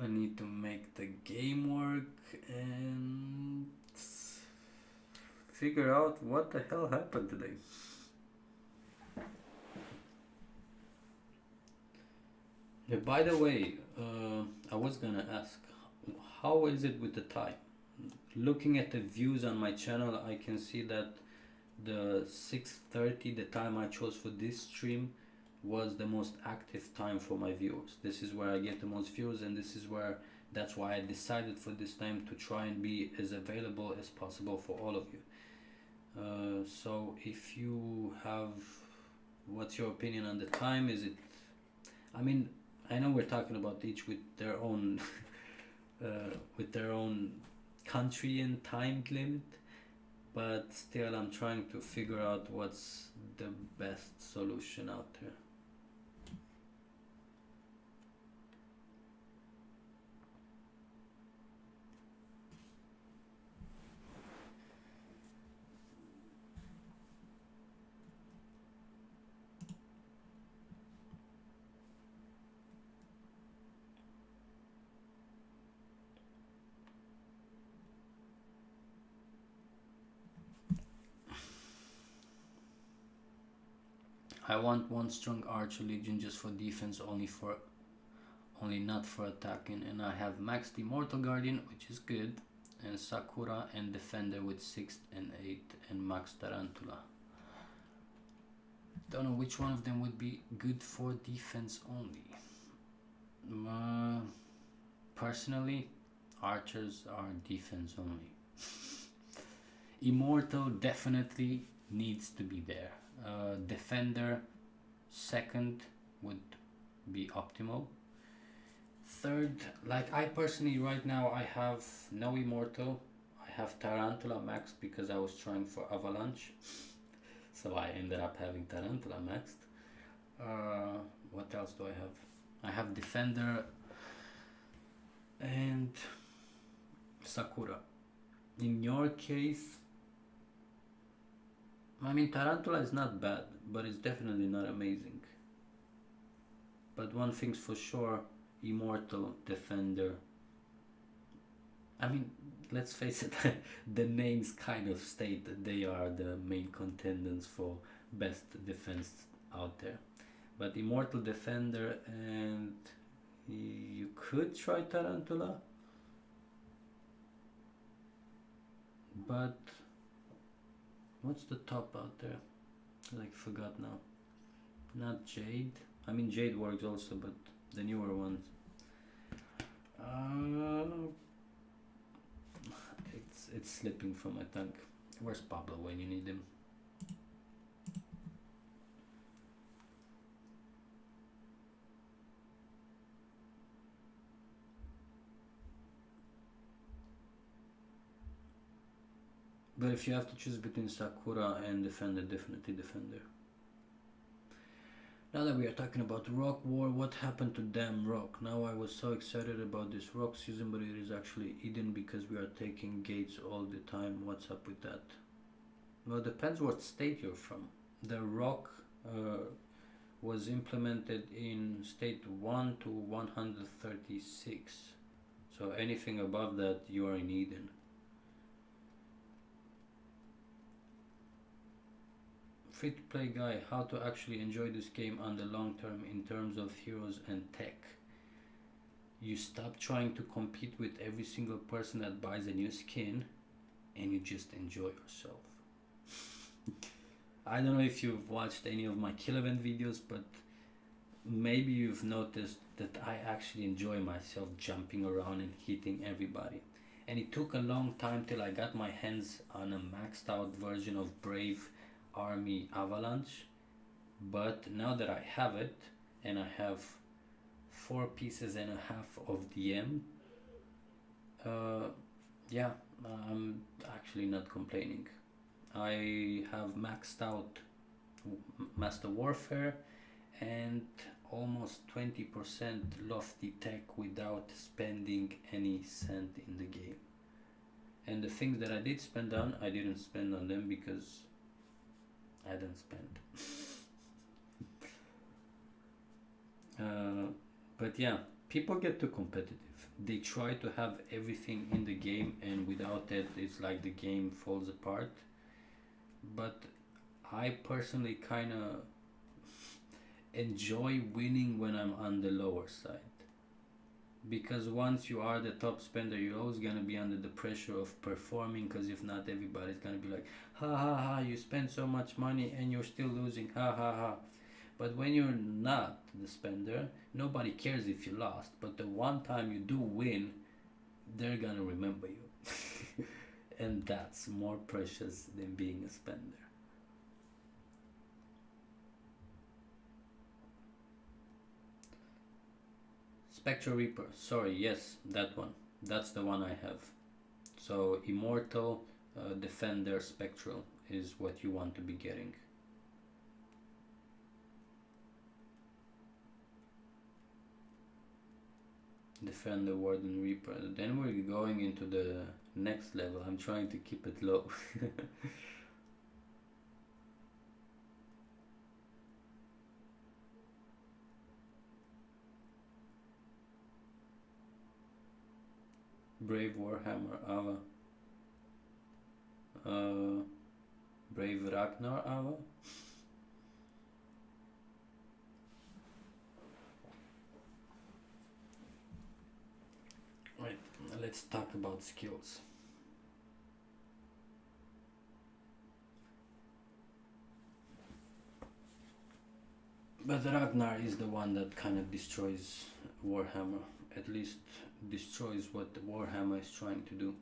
I need to make the game work and figure out what the hell happened today. By the way, I was gonna ask, how is it with the time? Looking at the views on my channel, I can see that the 6:30, the time I chose for this stream, was the most active time for my viewers. This is where I get the most views, and that's why I decided for this time to try and be as available as possible for all of you. So if you have, what's your opinion on the time? Is it, I mean, I know we're talking about each with their own with their own country and time limit, but still I'm trying to figure out what's the best solution out there. I want one strong archer legion just for defense, only not for attacking, and I have maxed Immortal Guardian, which is good, and Sakura and Defender with 6th and 8th, and max Tarantula. Don't know which one of them would be good for defense only. Personally, archers are defense only. Immortal definitely needs to be there. Defender 2nd would be optimal. 3rd, like I personally right now, I have no Immortal. I have Tarantula max because I was trying for Avalanche. So I ended up having Tarantula maxed. What else do I have? I have Defender and Sakura. In your case, I mean, Tarantula is not bad, but it's definitely not amazing. But one thing's for sure, Immortal, Defender. I mean, let's face it, the names kind of state that they are the main contenders for best defense out there. But Immortal, Defender, and you could try Tarantula. But what's the top out there? Like, forgot now. Not Jade. I mean, Jade works also, but the newer ones. It's slipping from my tongue. Where's Pablo when you need him? But if you have to choose between Sakura and Defender, definitely Defender. Now that we are talking about Rock War, what happened to damn Rock? Now I was so excited about this Rock season, but it is actually Eden because we are taking gates all the time. What's up with that? Well, it depends what state you're from. The Rock was implemented in state 1 to 136. So anything above that, you are in Eden. Free to play guy, how to actually enjoy this game on the long term in terms of heroes and tech. You stop trying to compete with every single person that buys a new skin and you just enjoy yourself. I don't know if you've watched any of my kill event videos, but maybe you've noticed that I actually enjoy myself jumping around and hitting everybody. And it took a long time till I got my hands on a maxed out version of Brave Army Avalanche, but now that I have it and I have 4 pieces and a half of DM, yeah, I'm actually not complaining. I have maxed out Master Warfare and almost 20% lofty tech without spending any cent in the game. And the things that I did spend on, I didn't spend on them because I didn't spend. But yeah, people get too competitive. They try to have everything in the game, and without that, it's like the game falls apart. But I personally kind of enjoy winning when I'm on the lower side. Because once you are the top spender, you're always gonna be under the pressure of performing. Because if not, everybody's gonna be like, ha ha ha, you spend so much money and you're still losing, ha ha ha. But when you're not the spender, nobody cares if you lost. But the one time you do win, they're gonna remember you. And that's more precious than being a spender. Spectral Reaper, sorry, yes, that one. That's the one I have. So Immortal, Defender, Spectral is what you want to be getting. Defender, Warden, Reaper. Then we're going into the next level. I'm trying to keep it low. Brave Warhammer Ava. Brave Ragnar Ava. Right, let's talk about skills. But Ragnar is the one that kind of destroys Warhammer. At least destroys what Warhammer is trying to do.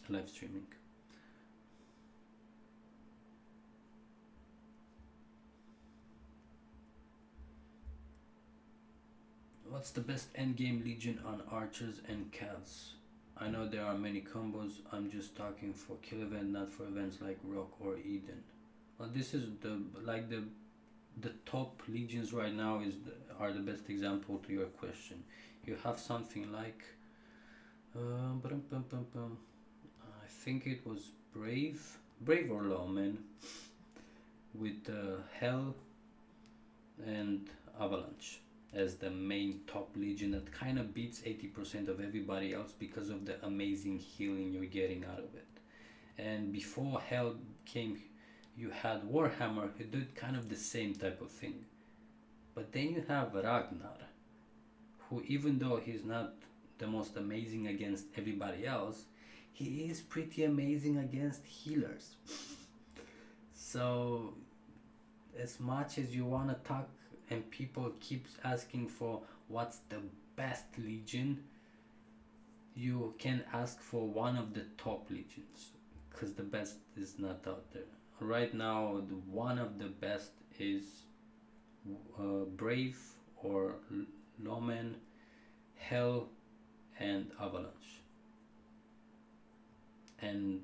Live streaming. What's the best endgame legion on archers and calves? I know there are many combos. I'm just talking for kill event, not for events like Rock or Eden. Well, this is the top legions right now are the best example to your question. You have something like I think it was Brave or Lawman with Hell and Avalanche as the main top legion that kind of beats 80% of everybody else because of the amazing healing you're getting out of it. And before Hell came, you had Warhammer who did kind of the same type of thing. But then you have Ragnar, who even though he's not the most amazing against everybody else, he is pretty amazing against healers. So as much as you want to talk and people keep asking for what's the best legion, you can ask for one of the top legions, because the best is not out there right now. One of the best is Brave or Lawman, Hell and Avalanche. And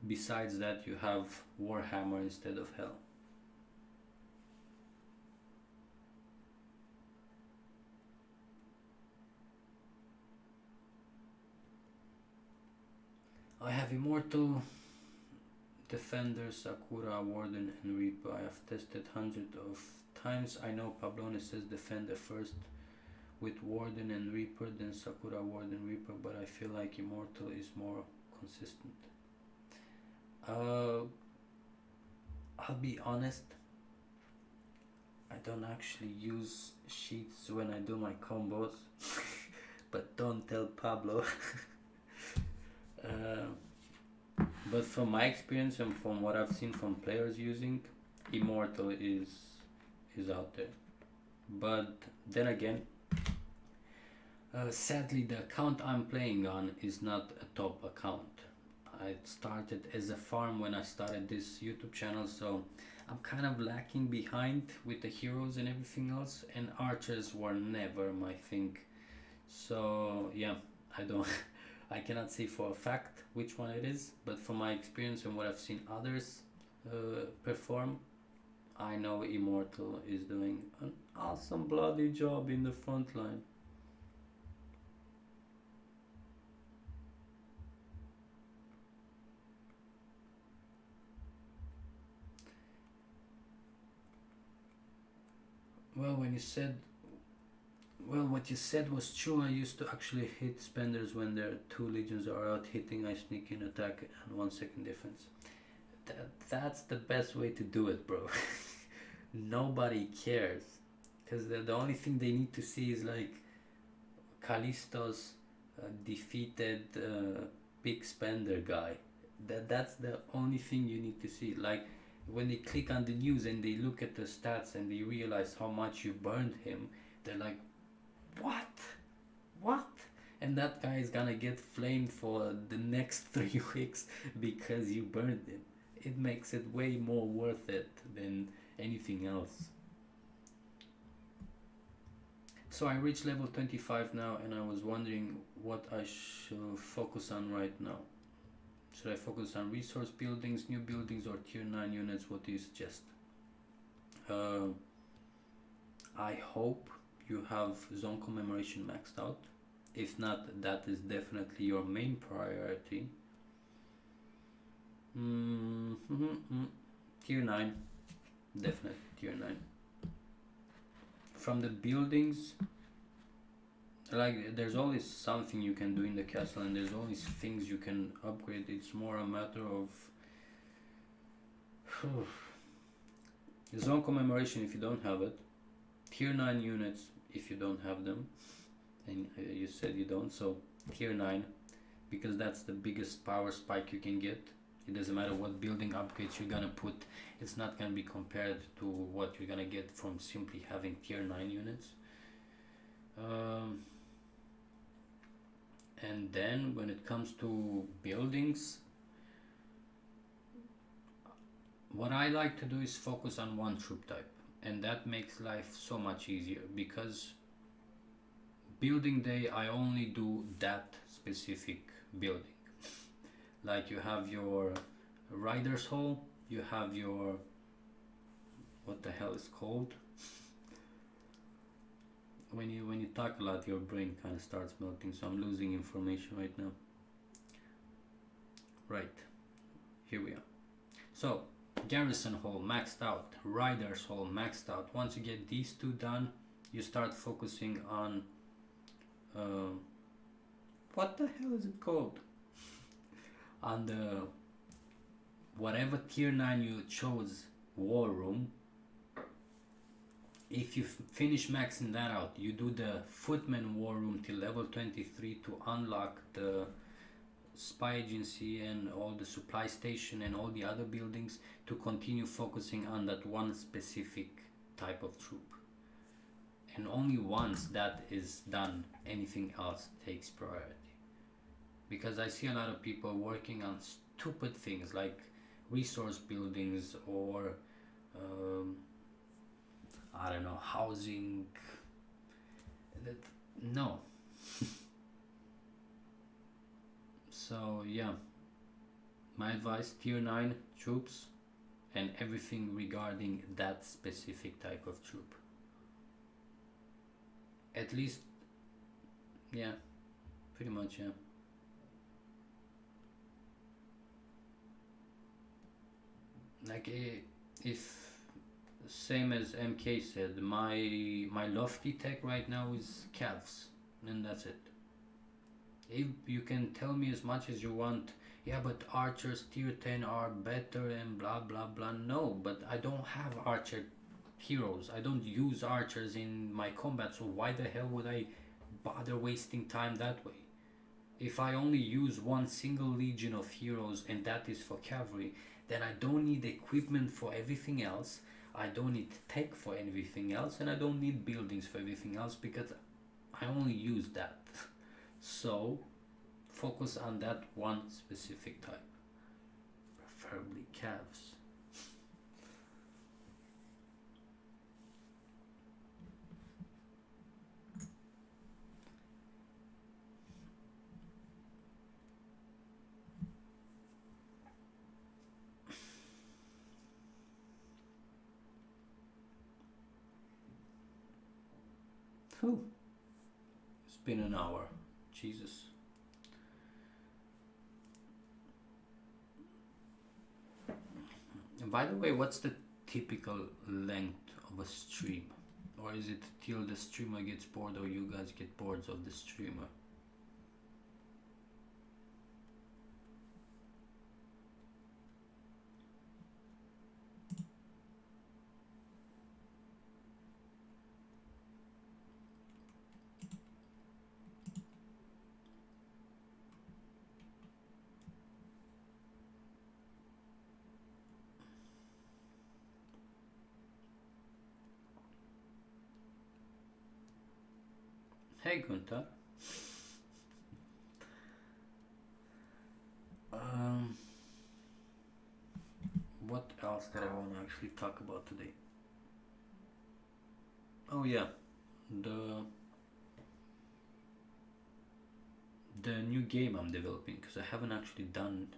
besides that, you have Warhammer instead of Hell. I have Immortal, Defender, Sakura, Warden and Reaper. I have tested hundreds of times. I know Pablone says Defender first with Warden and Reaper, then Sakura, Warden, Reaper, but I feel like Immortal is more consistent. I'll be honest, I don't actually use sheets when I do my combos, but don't tell Pablo. But from my experience and from what I've seen from players using, Immortal is out there. But then again, sadly the account I'm playing on is not a top account. I started as a farm when I started this YouTube channel, so I'm kind of lacking behind with the heroes and everything else, and archers were never my thing. So yeah, I cannot say for a fact which one it is, but from my experience and what I've seen others perform, I know Immortal is doing an awesome bloody job in the front line. Well, what you said was true. I used to actually hit spenders when their 2 legions are out hitting. I sneak in attack and 1 second difference. That's the best way to do it, bro. Nobody cares, because the only thing they need to see is like Kalistos defeated big spender guy. That's the only thing you need to see. Like when they click on the news and they look at the stats and they realize how much you burned him, they're like, what? And that guy is gonna get flamed for the next 3 weeks because you burned him. It makes it way more worth it than anything else. So I reached level 25 now, and I was wondering what I should focus on right now. Should I focus on resource buildings, new buildings, or tier 9 units? What do you suggest? I hope you have zone commemoration maxed out. If not, that is definitely your main priority. Tier 9, definitely tier 9. From the buildings, like there's always something you can do in the castle, and there's always things you can upgrade. It's more a matter of zone commemoration if you don't have it, tier 9 units if you don't have them, and you said you don't, so tier 9, because that's the biggest power spike you can get. It doesn't matter what building upgrades you're gonna put, it's not gonna be compared to what you're gonna get from simply having tier 9 units. And then when it comes to buildings, what I like to do is focus on one troop type, and that makes life so much easier, because building day I only do that specific building. Like you have your Rider's Hall, you have your, what the hell is called? When you talk a lot, your brain kind of starts melting, so I'm losing information right now. Right, here we are. So Garrison Hall maxed out, Rider's Hall maxed out. Once you get these 2 done, you start focusing on what the hell is it called? On the whatever tier 9 you chose, War Room. If you finish maxing that out, you do the Footman War Room till level 23 to unlock the Spy Agency and all the supply station and all the other buildings, to continue focusing on that one specific type of troop. And only once that is done, anything else takes priority. Because I see a lot of people working on stupid things like resource buildings or I don't know, housing. No. So yeah, my advice, tier 9 troops and everything regarding that specific type of troop. At least, yeah, pretty much, yeah. Like if same as MK said, my lofty tech right now is calves, and that's it. If you can tell me as much as you want, yeah, but archers tier 10 are better and blah blah blah. No, but I don't have archer heroes. I don't use archers in my combat, so why the hell would I bother wasting time that way? If I only use one single legion of heroes and that is for cavalry, then I don't need equipment for everything else, I don't need tech for everything else, and I don't need buildings for everything else, because I only use that. So focus on that one specific type, preferably calves. Whew. It's been an hour. Jesus. And by the way, what's the typical length of a stream? Or is it till the streamer gets bored or you guys get bored of the streamer? Hey Gunther. What else did I want to actually talk about today? Oh yeah, the new game I'm developing, because I haven't actually done.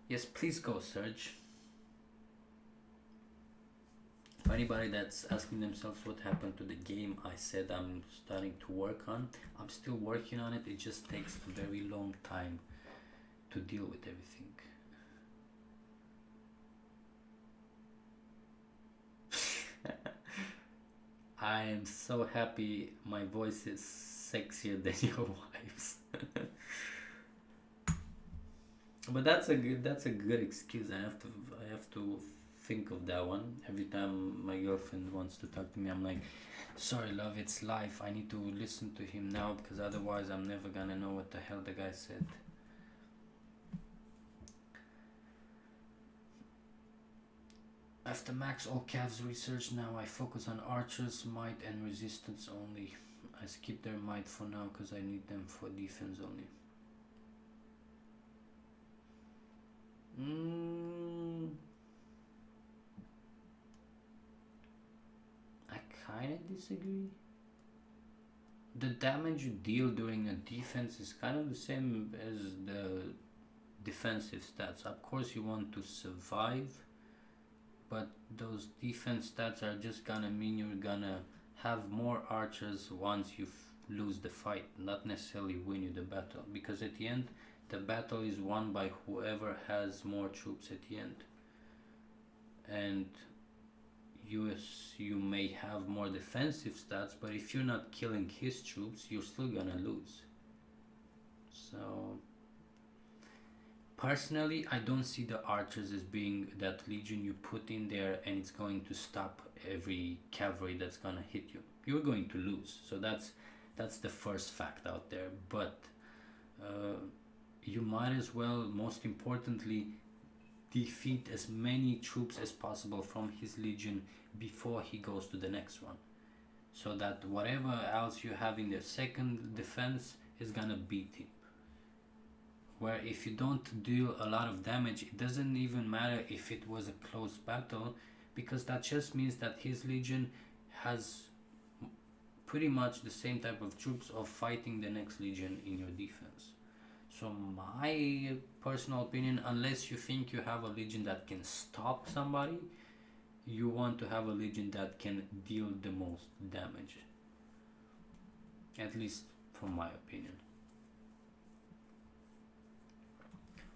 Yes, please go Serge. For anybody that's asking themselves what happened to the game I said I'm starting to work on, I'm still working on it. It just takes a very long time to deal with everything. I am so happy my voice is sexier than your wife's. But that's a good excuse. I have to think of that one every time my girlfriend wants to talk to me. I'm like, sorry love, it's life, I need to listen to him now, because otherwise I'm never gonna know what the hell the guy said. After max all calves research, now I focus on archers, might and resistance only. I skip their might for now because I need them for defense only. I kinda disagree. The damage you deal during a defense is kind of the same as the defensive stats. Of course you want to survive, but those defense stats are just gonna mean you're gonna have more archers once you lose the fight, not necessarily win you the battle, because at the end the battle is won by whoever has more troops at the end. And you may have more defensive stats, but if you're not killing his troops, you're still gonna lose. So personally, I don't see the archers as being that legion you put in there and it's going to stop every cavalry that's gonna hit you. You're going to lose. So that's the first fact out there. But you might as well, most importantly, defeat as many troops as possible from his legion before he goes to the next one, so that whatever else you have in the second defense is gonna beat him. Where if you don't deal a lot of damage, it doesn't even matter if it was a close battle, because that just means that his legion has pretty much the same type of troops of fighting the next legion in your defense. So my personal opinion, unless you think you have a legion that can stop somebody, you want to have a legion that can deal the most damage. At least from my opinion.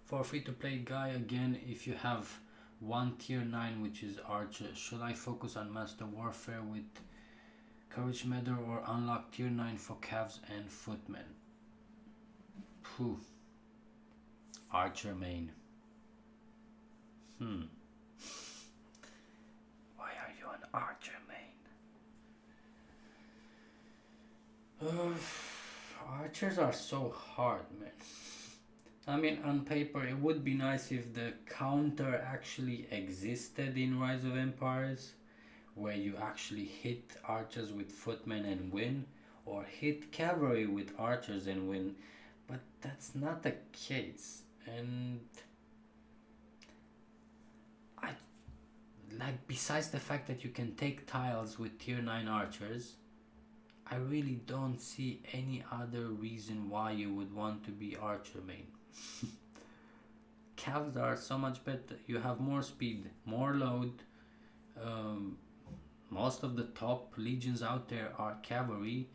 For free to play guy, again, if you have one tier 9 which is archer, should I focus on master warfare with courage meter or unlock tier 9 for calves and footmen? Phew. Archer main. Why are you an archer main? Archers are so hard, man. I mean, on paper it would be nice if the counter actually existed in Rise of Empires, where you actually hit archers with footmen and win, or hit cavalry with archers and win, but that's not the case. And besides the fact that you can take tiles with tier 9 archers, I really don't see any other reason why you would want to be archer main. Calves are so much better. You have more speed, more load, most of the top legions out there are cavalry,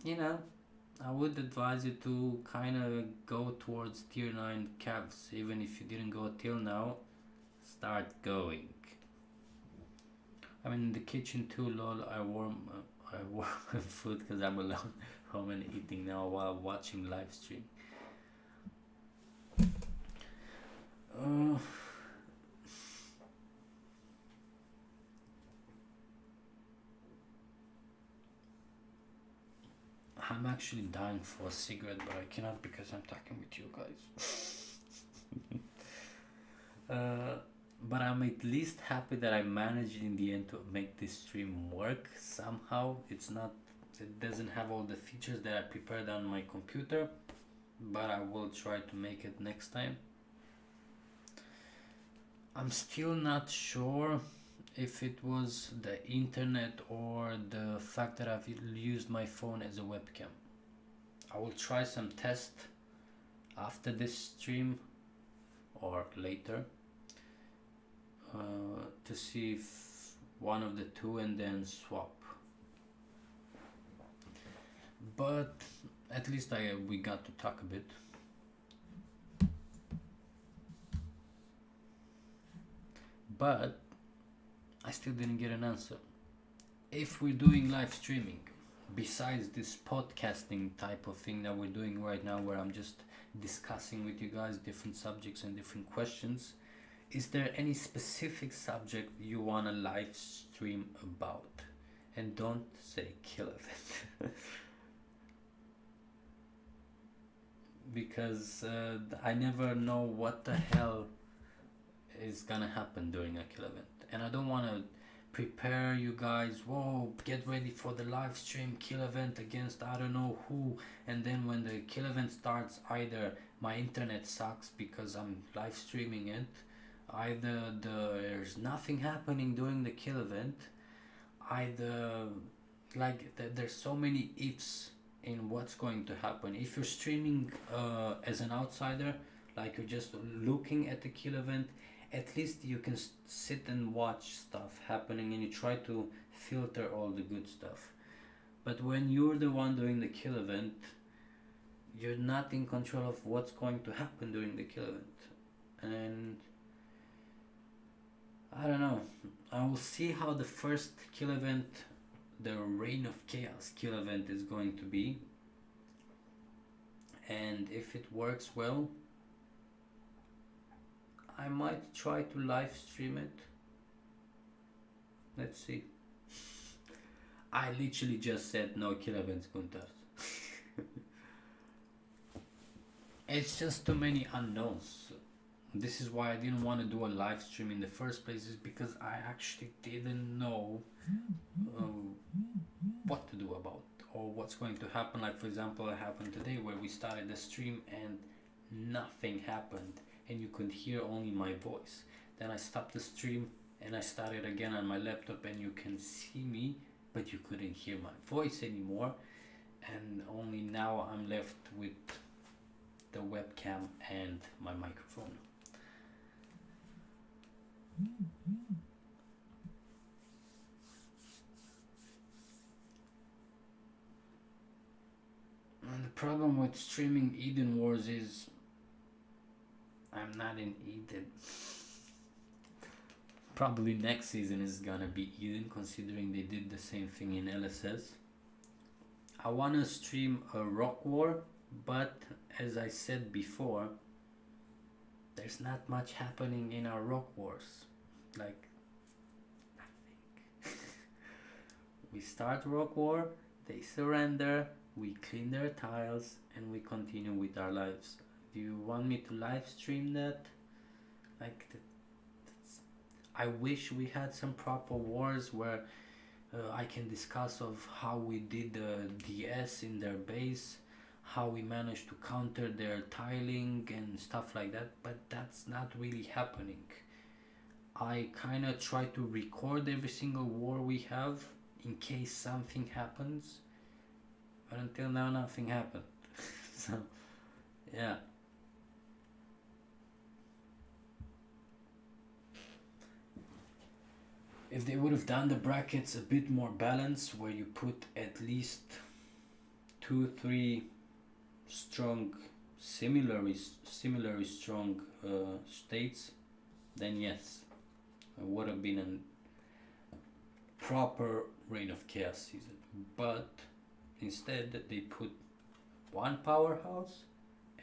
you know, I would advise you to kind of go towards tier 9 cavs. Even if you didn't go till now, start going. I'm in the kitchen too, lol. I warm food because I'm alone home and eating now while watching live stream. I'm actually dying for a cigarette, but I cannot because I'm talking with you guys. But I'm at least happy that I managed in the end to make this stream work somehow. It doesn't have all the features that I prepared on my computer, but I will try to make it next time. I'm still not sure if it was the internet or the fact that I've used my phone as a webcam. I will try some test after this stream or later to see if one of the two, and then swap. But at least we got to talk a bit. But I still didn't get an answer. If we're doing live streaming, besides this podcasting type of thing that we're doing right now, where I'm just discussing with you guys different subjects and different questions, is there any specific subject you want to live stream about? And don't say kill event. Because I never know what the hell is gonna happen during a kill event. And I don't want to prepare you guys, whoa, get ready for the live stream kill event against I don't know who, and then when the kill event starts, either my internet sucks because I'm live streaming it, either there's nothing happening during the kill event, either there's so many ifs in what's going to happen. If you're streaming as an outsider, like you're just looking at the kill event, at least you can sit and watch stuff happening and you try to filter all the good stuff. But when you're the one doing the kill event, you're not in control of what's going to happen during the kill event. And I don't know, I will see how the first kill event, the Reign of Chaos kill event, is going to be, and if it works well, I might try to live stream it. Let's see. I literally just said no kill events Gunther. It's just too many unknowns. This is why I didn't want to do a live stream in the first place, is because I actually didn't know what to do about or what's going to happen. Like for example, it happened today where we started the stream and nothing happened and you could hear only my voice. Then I stopped the stream and I started again on my laptop and you can see me, but you couldn't hear my voice anymore. And only now I'm left with the webcam and my microphone. And the problem with streaming Eden Wars is I'm not in Eden. Probably next season is gonna be Eden, considering they did the same thing in LSS. I wanna stream a Rock War, but as I said before, there's not much happening in our Rock Wars. Like, nothing. We start Rock War, they surrender, we clean their tiles, and we continue with our lives. Do you want me to live stream that? Like, I wish we had some proper wars where I can discuss of how we did the DS in their base, how we managed to counter their tiling and stuff like that, but that's not really happening. I kind of try to record every single war we have in case something happens, but until now nothing happened. So yeah. if they would have done the brackets a bit more balanced, where you put at least 2-3 strong, similarly strong states, then yes, it would have been a proper Reign of Chaos season. But instead they put one powerhouse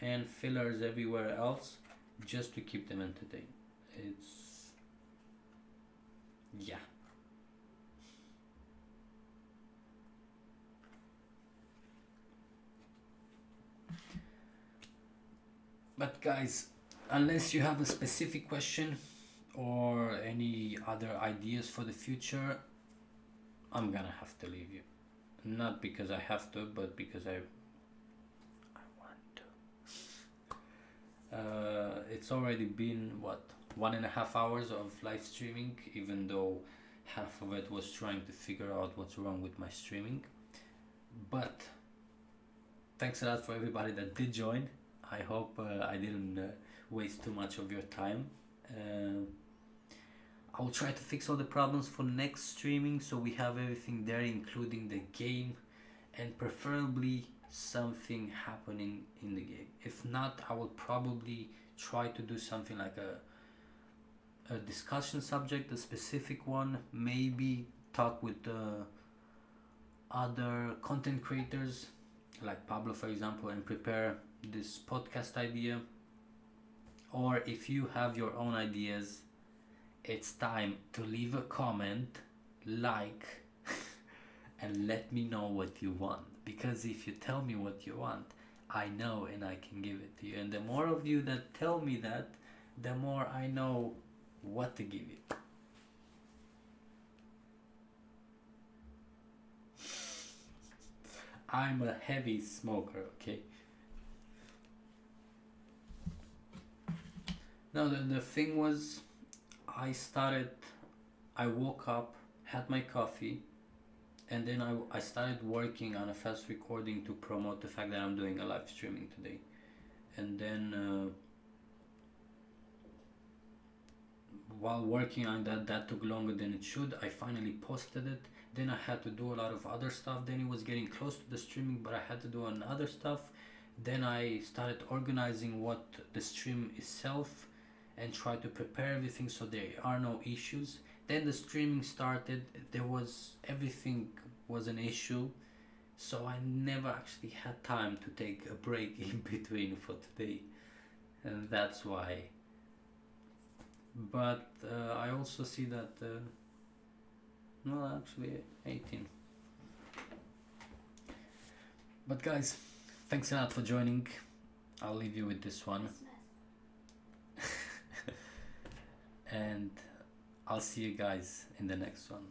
and fillers everywhere else just to keep them entertained. It's, yeah. But guys, unless you have a specific question or any other ideas for the future, I'm gonna have to leave you. Not because I have to, but because I want to. It's already been, what, 1.5 hours of live streaming, even though half of it was trying to figure out what's wrong with my streaming. But thanks a lot for everybody that did join. I hope I didn't waste too much of your time. I will try to fix all the problems for next streaming, so we have everything there, including the game, and preferably something happening in the game. If not, I will probably try to do something like a discussion subject, a specific one, maybe talk with other content creators like Pablo, for example, and prepare this podcast idea. Or if you have your own ideas, it's time to leave a comment, like, and let me know what you want. Because if you tell me what you want, I know and I can give it to you. And the more of you that tell me that, the more I know what to give you. I'm a heavy smoker, okay? Now the thing was, I woke up, had my coffee, and then I started working on a fast recording to promote the fact that I'm doing a live streaming today. And then while working on that took longer than it should. I finally posted it. Then I had to do a lot of other stuff. Then it was getting close to the streaming, but I had to do another stuff. Then I started organizing what the stream itself and try to prepare everything so there are no issues. Then the streaming started. Everything was an issue, so I never actually had time to take a break in between for today, and that's why. But I also see that no, actually 18. But guys, thanks a lot for joining. I'll leave you with this one. And I'll see you guys in the next one.